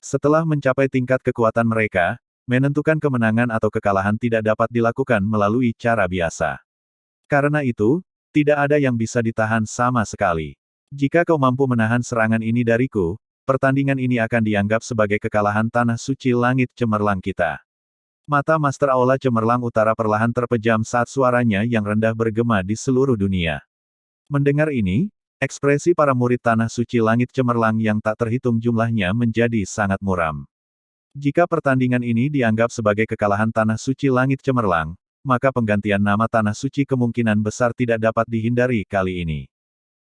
Setelah mencapai tingkat kekuatan mereka, menentukan kemenangan atau kekalahan tidak dapat dilakukan melalui cara biasa. Karena itu, tidak ada yang bisa ditahan sama sekali. Jika kau mampu menahan serangan ini dariku, pertandingan ini akan dianggap sebagai kekalahan tanah suci langit cemerlang kita. Mata Master Aula Cemerlang Utara perlahan terpejam saat suaranya yang rendah bergema di seluruh dunia. Mendengar ini, ekspresi para murid tanah suci langit cemerlang yang tak terhitung jumlahnya menjadi sangat muram. Jika pertandingan ini dianggap sebagai kekalahan tanah suci langit cemerlang, maka penggantian nama tanah suci kemungkinan besar tidak dapat dihindari kali ini.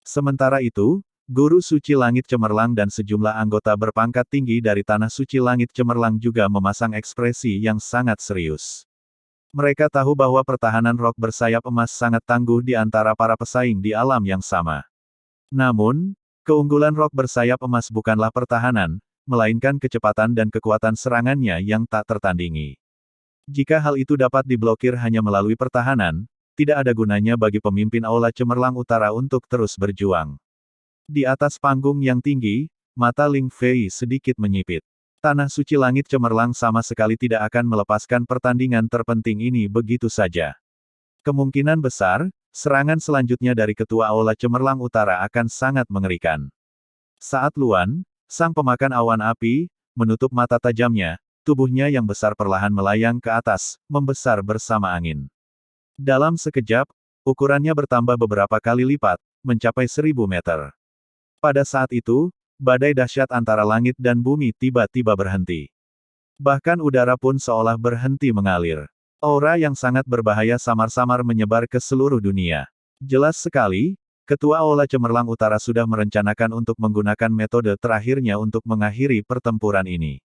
Sementara itu, Guru Suci Langit Cemerlang dan sejumlah anggota berpangkat tinggi dari tanah suci langit cemerlang juga memasang ekspresi yang sangat serius. Mereka tahu bahwa pertahanan rok bersayap emas sangat tangguh di antara para pesaing di alam yang sama. Namun, keunggulan rok bersayap emas bukanlah pertahanan, melainkan kecepatan dan kekuatan serangannya yang tak tertandingi. Jika hal itu dapat diblokir hanya melalui pertahanan, tidak ada gunanya bagi pemimpin Aula Cemerlang Utara untuk terus berjuang. Di atas panggung yang tinggi, mata Ling Fei sedikit menyipit. Tanah suci langit cemerlang sama sekali tidak akan melepaskan pertandingan terpenting ini begitu saja. Kemungkinan besar, serangan selanjutnya dari Ketua Aula Cemerlang Utara akan sangat mengerikan. Saat Luan, sang pemakan awan api, menutup mata tajamnya, tubuhnya yang besar perlahan melayang ke atas, membesar bersama angin. Dalam sekejap, ukurannya bertambah beberapa kali lipat, mencapai 1000 meter. Pada saat itu, badai dahsyat antara langit dan bumi tiba-tiba berhenti. Bahkan udara pun seolah berhenti mengalir. Aura yang sangat berbahaya samar-samar menyebar ke seluruh dunia. Jelas sekali, Ketua Aula Cemerlang Utara sudah merencanakan untuk menggunakan metode terakhirnya untuk mengakhiri pertempuran ini.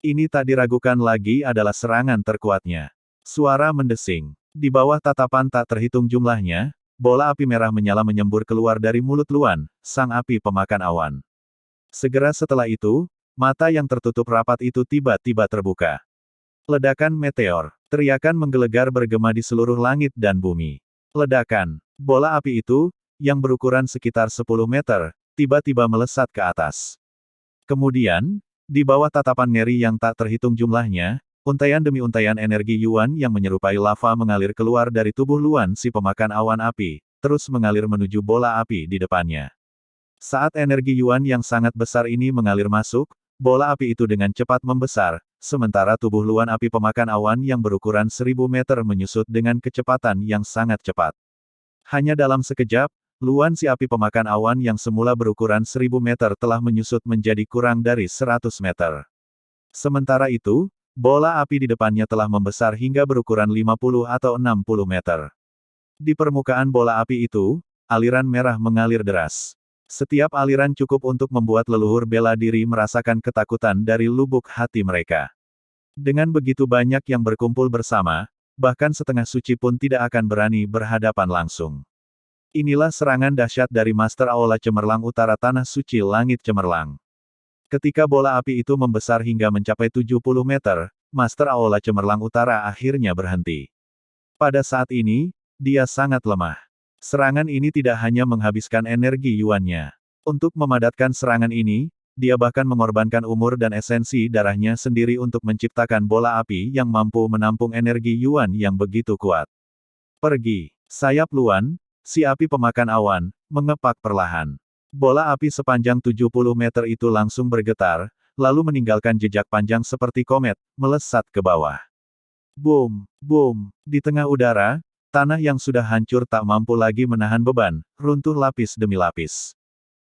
Ini tak diragukan lagi adalah serangan terkuatnya. Suara mendesing. Di bawah tatapan tak terhitung jumlahnya, bola api merah menyala menyembur keluar dari mulut Luan, sang api pemakan awan. Segera setelah itu, mata yang tertutup rapat itu tiba-tiba terbuka. Ledakan meteor, teriakan menggelegar bergema di seluruh langit dan bumi. Ledakan, bola api itu, yang berukuran sekitar 10 meter, tiba-tiba melesat ke atas. Kemudian, di bawah tatapan ngeri yang tak terhitung jumlahnya, untaian demi untaian energi Yuan yang menyerupai lava mengalir keluar dari tubuh Luan si pemakan awan api, terus mengalir menuju bola api di depannya. Saat energi Yuan yang sangat besar ini mengalir masuk, bola api itu dengan cepat membesar, sementara tubuh Luan api pemakan awan yang berukuran 1000 meter menyusut dengan kecepatan yang sangat cepat. Hanya dalam sekejap, Luan si api pemakan awan yang semula berukuran 1000 meter telah menyusut menjadi kurang dari 100 meter. Sementara itu, Bola api di depannya telah membesar hingga berukuran 50 atau 60 meter. Di permukaan bola api itu, aliran merah mengalir deras. Setiap aliran cukup untuk membuat leluhur bela diri merasakan ketakutan dari lubuk hati mereka. Dengan begitu banyak yang berkumpul bersama, bahkan setengah suci pun tidak akan berani berhadapan langsung. Inilah serangan dahsyat dari Master Aula Cemerlang Utara Tanah Suci Langit Cemerlang. Ketika bola api itu membesar hingga mencapai 70 meter, Master Aula Cemerlang Utara akhirnya berhenti. Pada saat ini, dia sangat lemah. Serangan ini tidak hanya menghabiskan energi Yuannya. Untuk memadatkan serangan ini, dia bahkan mengorbankan umur dan esensi darahnya sendiri untuk menciptakan bola api yang mampu menampung energi Yuan yang begitu kuat. Pergi. Sayap Luan, si api pemakan awan, mengepak perlahan. Bola api sepanjang 70 meter itu langsung bergetar, lalu meninggalkan jejak panjang seperti komet, melesat ke bawah. Boom, boom, di tengah udara, tanah yang sudah hancur tak mampu lagi menahan beban, runtuh lapis demi lapis.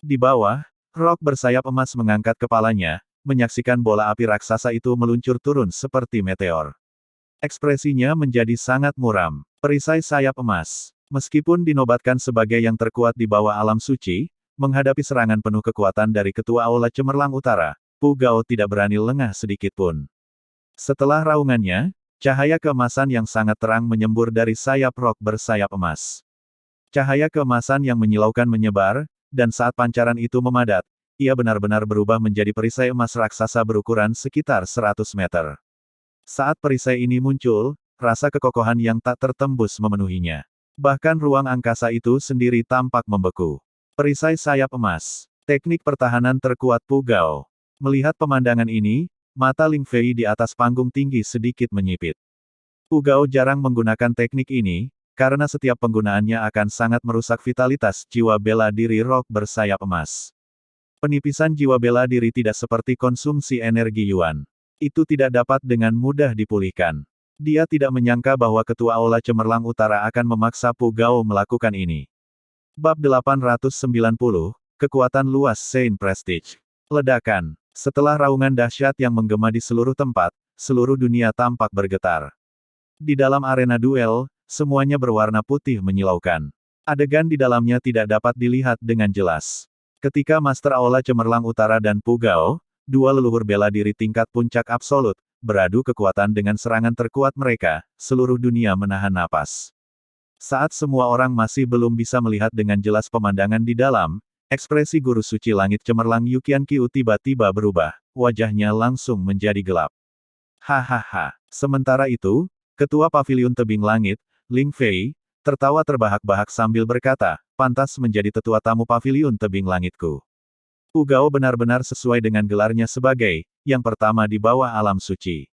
Di bawah, Rock bersayap emas mengangkat kepalanya, menyaksikan bola api raksasa itu meluncur turun seperti meteor. Ekspresinya menjadi sangat muram. Perisai sayap emas. Meskipun dinobatkan sebagai yang terkuat di bawah alam suci, menghadapi serangan penuh kekuatan dari Ketua Aula Cemerlang Utara, Pu Gao tidak berani lengah sedikitpun. Setelah raungannya, cahaya keemasan yang sangat terang menyembur dari sayap Rock bersayap emas. Cahaya keemasan yang menyilaukan menyebar, dan saat pancaran itu memadat, ia benar-benar berubah menjadi perisai emas raksasa berukuran sekitar 100 meter. Saat perisai ini muncul, rasa kekokohan yang tak tertembus memenuhinya. Bahkan ruang angkasa itu sendiri tampak membeku. Perisai sayap emas. Teknik pertahanan terkuat Pu Gao. Melihat pemandangan ini, mata Ling Fei di atas panggung tinggi sedikit menyipit. Pu Gao jarang menggunakan teknik ini, karena setiap penggunaannya akan sangat merusak vitalitas jiwa bela diri Rock bersayap emas. Penipisan jiwa bela diri tidak seperti konsumsi energi Yuan. Itu tidak dapat dengan mudah dipulihkan. Dia tidak menyangka bahwa Ketua Aula Cemerlang Utara akan memaksa Pu Gao melakukan ini. Bab 890, Kekuatan Luas Saint Prestige. Ledakan. Setelah raungan dahsyat yang menggema di seluruh tempat, seluruh dunia tampak bergetar. Di dalam arena duel, semuanya berwarna putih menyilaukan. Adegan di dalamnya tidak dapat dilihat dengan jelas. Ketika Master Aula Cemerlang Utara dan Pu Gao, dua leluhur bela diri tingkat puncak absolut, beradu kekuatan dengan serangan terkuat mereka, seluruh dunia menahan napas. Saat semua orang masih belum bisa melihat dengan jelas pemandangan di dalam, ekspresi Guru Suci Langit Cemerlang Yukian Qiu tiba-tiba berubah, wajahnya langsung menjadi gelap. Hahaha. Sementara itu, Ketua Paviliun Tebing Langit, Ling Fei, tertawa terbahak-bahak sambil berkata, pantas menjadi tetua tamu Paviliun Tebing Langitku. Pu Gao benar-benar sesuai dengan gelarnya sebagai yang pertama di bawah alam suci.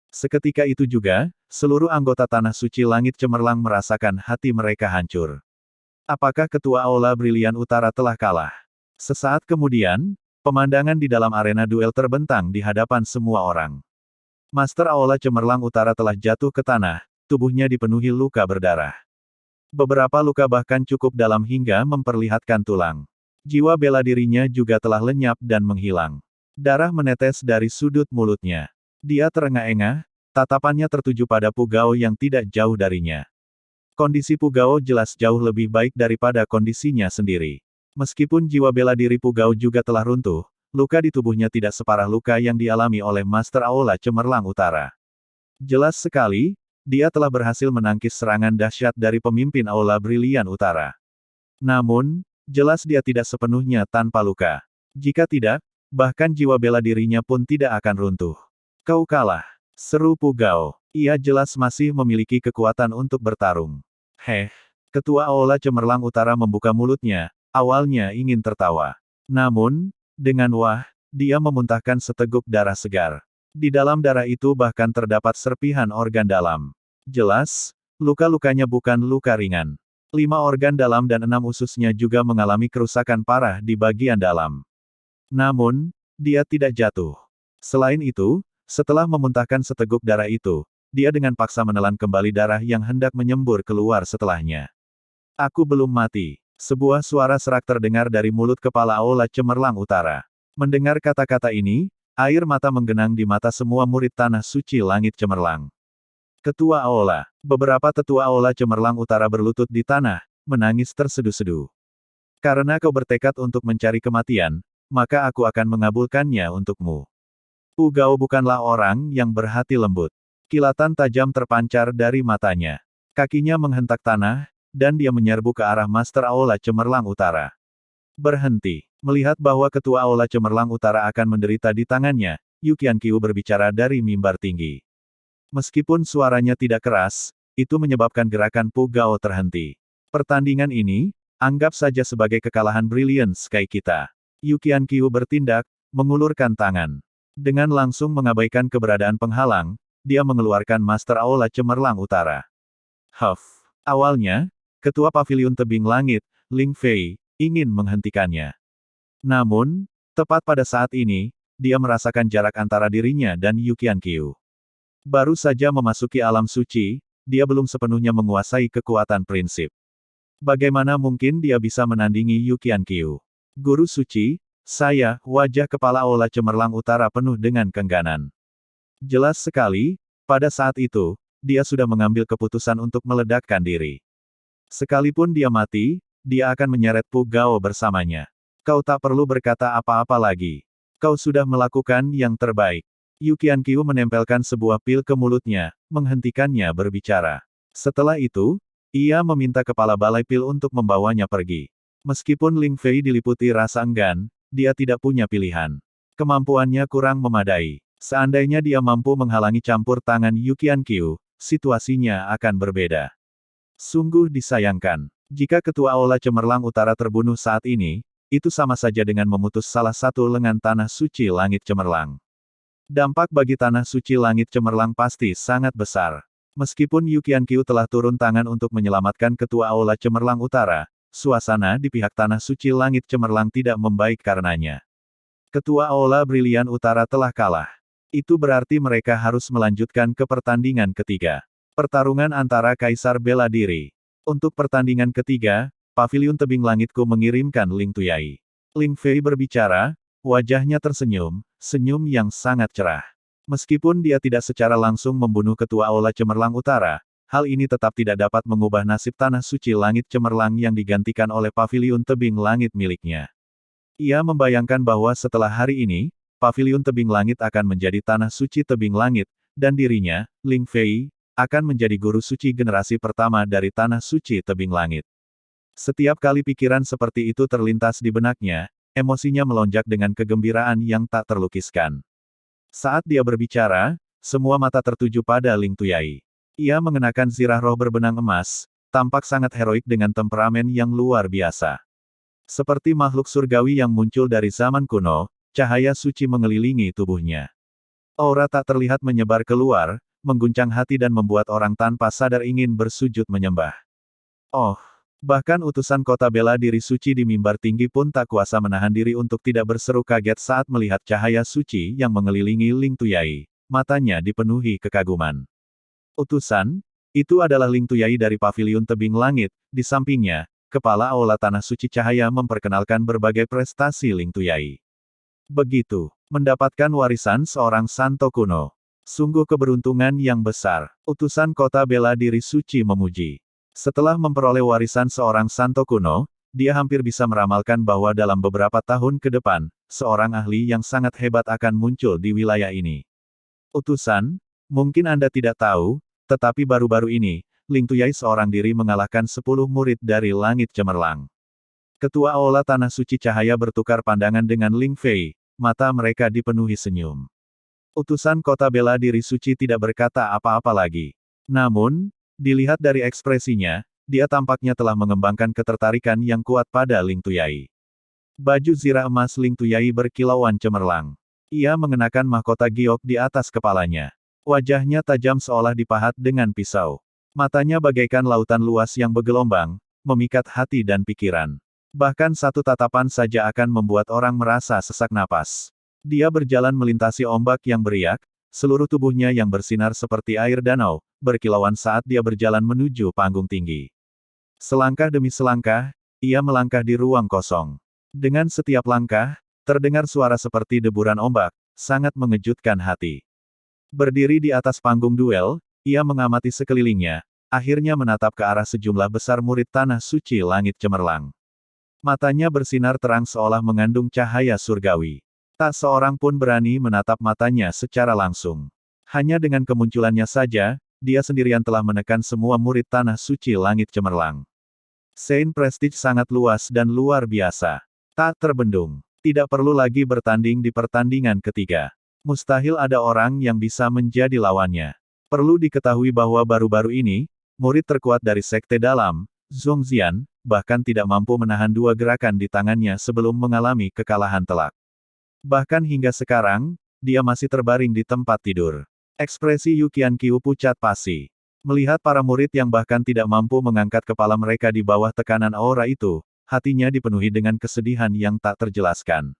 Seketika itu juga, seluruh anggota Tanah Suci Langit Cemerlang merasakan hati mereka hancur. Apakah Ketua Aula Brilian Utara telah kalah? Sesaat kemudian, pemandangan di dalam arena duel terbentang di hadapan semua orang. Master Aula Cemerlang Utara telah jatuh ke tanah, tubuhnya dipenuhi luka berdarah. Beberapa luka bahkan cukup dalam hingga memperlihatkan tulang. Jiwa bela dirinya juga telah lenyap dan menghilang. Darah menetes dari sudut mulutnya. Dia terengah-engah, tatapannya tertuju pada Pu Gao yang tidak jauh darinya. Kondisi Pu Gao jelas jauh lebih baik daripada kondisinya sendiri. Meskipun jiwa bela diri Pu Gao juga telah runtuh, luka di tubuhnya tidak separah luka yang dialami oleh Master Aula Cemerlang Utara. Jelas sekali, dia telah berhasil menangkis serangan dahsyat dari pemimpin Aula Brilian Utara. Namun, jelas dia tidak sepenuhnya tanpa luka. Jika tidak, bahkan jiwa bela dirinya pun tidak akan runtuh. Kau kalah, seru Pu Gao. Ia jelas masih memiliki kekuatan untuk bertarung. Ketua Aula Cemerlang Utara membuka mulutnya, awalnya ingin tertawa. Namun, dengan wah, dia memuntahkan seteguk darah segar. Di dalam darah itu bahkan terdapat serpihan organ dalam. Jelas, luka-lukanya bukan luka ringan. 5 organ dalam dan 6 ususnya juga mengalami kerusakan parah di bagian dalam. Namun, dia tidak jatuh. Selain itu, setelah memuntahkan seteguk darah itu, dia dengan paksa menelan kembali darah yang hendak menyembur keluar setelahnya. Aku belum mati. Sebuah suara serak terdengar dari mulut kepala Aula Cemerlang Utara. Mendengar kata-kata ini, Air mata menggenang di mata semua murid Tanah Suci Langit Cemerlang. Ketua Aula. Beberapa tetua Aula Cemerlang Utara berlutut di tanah, menangis terseduh-seduh. Karena kau bertekad untuk mencari kematian, maka aku akan mengabulkannya untukmu. Pu Gao bukanlah orang yang berhati lembut. Kilatan tajam terpancar dari matanya. Kakinya menghentak tanah, dan dia menyerbu ke arah Master Aula Cemerlang Utara. Berhenti. Melihat bahwa Ketua Aula Cemerlang Utara akan menderita di tangannya, Yu Qianqiu berbicara dari mimbar tinggi. Meskipun suaranya tidak keras, itu menyebabkan gerakan Pu Gao terhenti. Pertandingan ini, anggap saja sebagai kekalahan Brilliant Sky kita. Yu Qianqiu bertindak, mengulurkan tangan. Dengan langsung mengabaikan keberadaan penghalang, dia mengeluarkan Master Aula Cemerlang Utara. Awalnya, Ketua Paviliun Tebing Langit, Ling Fei, ingin menghentikannya. Namun, tepat pada saat ini, dia merasakan jarak antara dirinya dan Yu Qianqiu. Baru saja memasuki alam suci, dia belum sepenuhnya menguasai kekuatan prinsip. Bagaimana mungkin dia bisa menandingi Yu Qianqiu? Guru suci, wajah kepala Aula Cemerlang Utara penuh dengan kengganan. Jelas sekali, pada saat itu, dia sudah mengambil keputusan untuk meledakkan diri. Sekalipun dia mati, dia akan menyeret Pu Gao bersamanya. Kau tak perlu berkata apa-apa lagi. Kau sudah melakukan yang terbaik. Yu Qianqiu menempelkan sebuah pil ke mulutnya, menghentikannya berbicara. Setelah itu, ia meminta kepala balai pil untuk membawanya pergi. Meskipun Ling Fei diliputi rasa enggan, dia tidak punya pilihan. Kemampuannya kurang memadai. Seandainya dia mampu menghalangi campur tangan Yu Qianqiu, situasinya akan berbeda. Sungguh disayangkan. Jika Ketua Aula Cemerlang Utara terbunuh saat ini, itu sama saja dengan memutus salah satu lengan Tanah Suci Langit Cemerlang. Dampak bagi Tanah Suci Langit Cemerlang pasti sangat besar. Meskipun Yu Qianqiu telah turun tangan untuk menyelamatkan Ketua Aula Cemerlang Utara, suasana di pihak Tanah Suci Langit Cemerlang tidak membaik karenanya. Ketua Aula Brilian Utara telah kalah. Itu berarti mereka harus melanjutkan ke pertandingan ketiga. Pertarungan antara Kaisar Bela Diri. Untuk pertandingan ketiga, Paviliun Tebing Langitku mengirimkan Ling Tuyai. Ling Fei berbicara, wajahnya tersenyum, senyum yang sangat cerah. Meskipun dia tidak secara langsung membunuh Ketua Aula Cemerlang Utara, hal ini tetap tidak dapat mengubah nasib Tanah Suci Langit Cemerlang yang digantikan oleh Paviliun Tebing Langit miliknya. Ia membayangkan bahwa setelah hari ini, Paviliun Tebing Langit akan menjadi Tanah Suci Tebing Langit, dan dirinya, Ling Fei, akan menjadi guru suci generasi pertama dari Tanah Suci Tebing Langit. Setiap kali pikiran seperti itu terlintas di benaknya, emosinya melonjak dengan kegembiraan yang tak terlukiskan. Saat dia berbicara, semua mata tertuju pada Ling Tuyai. Ia mengenakan zirah roh berbenang emas, tampak sangat heroik dengan temperamen yang luar biasa. Seperti makhluk surgawi yang muncul dari zaman kuno, cahaya suci mengelilingi tubuhnya. Aura tak terlihat menyebar keluar, mengguncang hati dan membuat orang tanpa sadar ingin bersujud menyembah. Oh! Bahkan utusan kota bela diri suci di mimbar tinggi pun tak kuasa menahan diri untuk tidak berseru kaget saat melihat cahaya suci yang mengelilingi Ling Tuyai. Matanya dipenuhi kekaguman. Utusan? Itu adalah Ling Tuyai dari Paviliun Tebing Langit. Di sampingnya, Kepala Aula Tanah Suci Cahaya memperkenalkan berbagai prestasi Ling Tuyai. Begitu, mendapatkan warisan seorang santo kuno. Sungguh keberuntungan yang besar. Utusan kota bela diri suci memuji. Setelah memperoleh warisan seorang santo kuno, dia hampir bisa meramalkan bahwa dalam beberapa tahun ke depan, seorang ahli yang sangat hebat akan muncul di wilayah ini. Utusan, mungkin Anda tidak tahu, tetapi baru-baru ini, Ling Tuyai seorang diri mengalahkan 10 murid dari Langit Cemerlang. Ketua Aula Tanah Suci Cahaya bertukar pandangan dengan Ling Fei, mata mereka dipenuhi senyum. Utusan kota bela diri suci tidak berkata apa-apa lagi. Namun, dilihat dari ekspresinya, dia tampaknya telah mengembangkan ketertarikan yang kuat pada Ling Tuyai. Baju zirah emas Ling Tuyai berkilauan cemerlang. Ia mengenakan mahkota giok di atas kepalanya. Wajahnya tajam seolah dipahat dengan pisau. Matanya bagaikan lautan luas yang bergelombang, memikat hati dan pikiran. Bahkan satu tatapan saja akan membuat orang merasa sesak napas. Dia berjalan melintasi ombak yang beriak, seluruh tubuhnya yang bersinar seperti air danau, berkilauan saat dia berjalan menuju panggung tinggi. Selangkah demi selangkah, ia melangkah di ruang kosong. Dengan setiap langkah, terdengar suara seperti deburan ombak, sangat mengejutkan hati. Berdiri di atas panggung duel, ia mengamati sekelilingnya, akhirnya menatap ke arah sejumlah besar murid tanah suci langit cemerlang. Matanya bersinar terang seolah mengandung cahaya surgawi. Tak seorang pun berani menatap matanya secara langsung. Hanya dengan kemunculannya saja, dia sendirian telah menekan semua murid tanah suci langit cemerlang. Saint Prestige sangat luas dan luar biasa. Tak terbendung. Tidak perlu lagi bertanding di pertandingan ketiga. Mustahil ada orang yang bisa menjadi lawannya. Perlu diketahui bahwa baru-baru ini, murid terkuat dari Sekte Dalam, Zhongxian, bahkan tidak mampu menahan 2 gerakan di tangannya sebelum mengalami kekalahan telak. Bahkan hingga sekarang, dia masih terbaring di tempat tidur. Ekspresi Yu Qianqiu pucat pasi. Melihat para murid yang bahkan tidak mampu mengangkat kepala mereka di bawah tekanan aura itu, hatinya dipenuhi dengan kesedihan yang tak terjelaskan.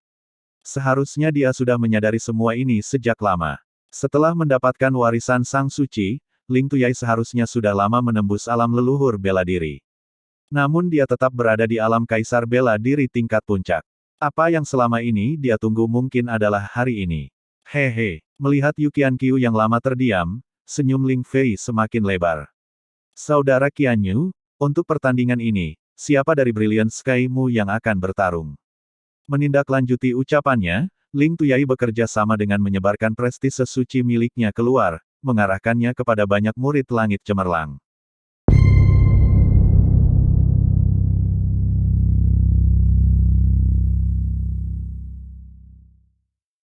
Seharusnya dia sudah menyadari semua ini sejak lama. Setelah mendapatkan warisan Sang Suci, Ling Tuyai seharusnya sudah lama menembus alam leluhur bela diri. Namun dia tetap berada di alam kaisar bela diri tingkat puncak. Apa yang selama ini dia tunggu mungkin adalah hari ini. Hehe, melihat Yu Qianqiu yang lama terdiam, senyum Ling Fei semakin lebar. Saudara Qianyu, untuk pertandingan ini, siapa dari Brilliant Sky-mu yang akan bertarung? Menindaklanjuti ucapannya, Ling Tuyai bekerja sama dengan menyebarkan prestise suci miliknya keluar, mengarahkannya kepada banyak murid langit cemerlang.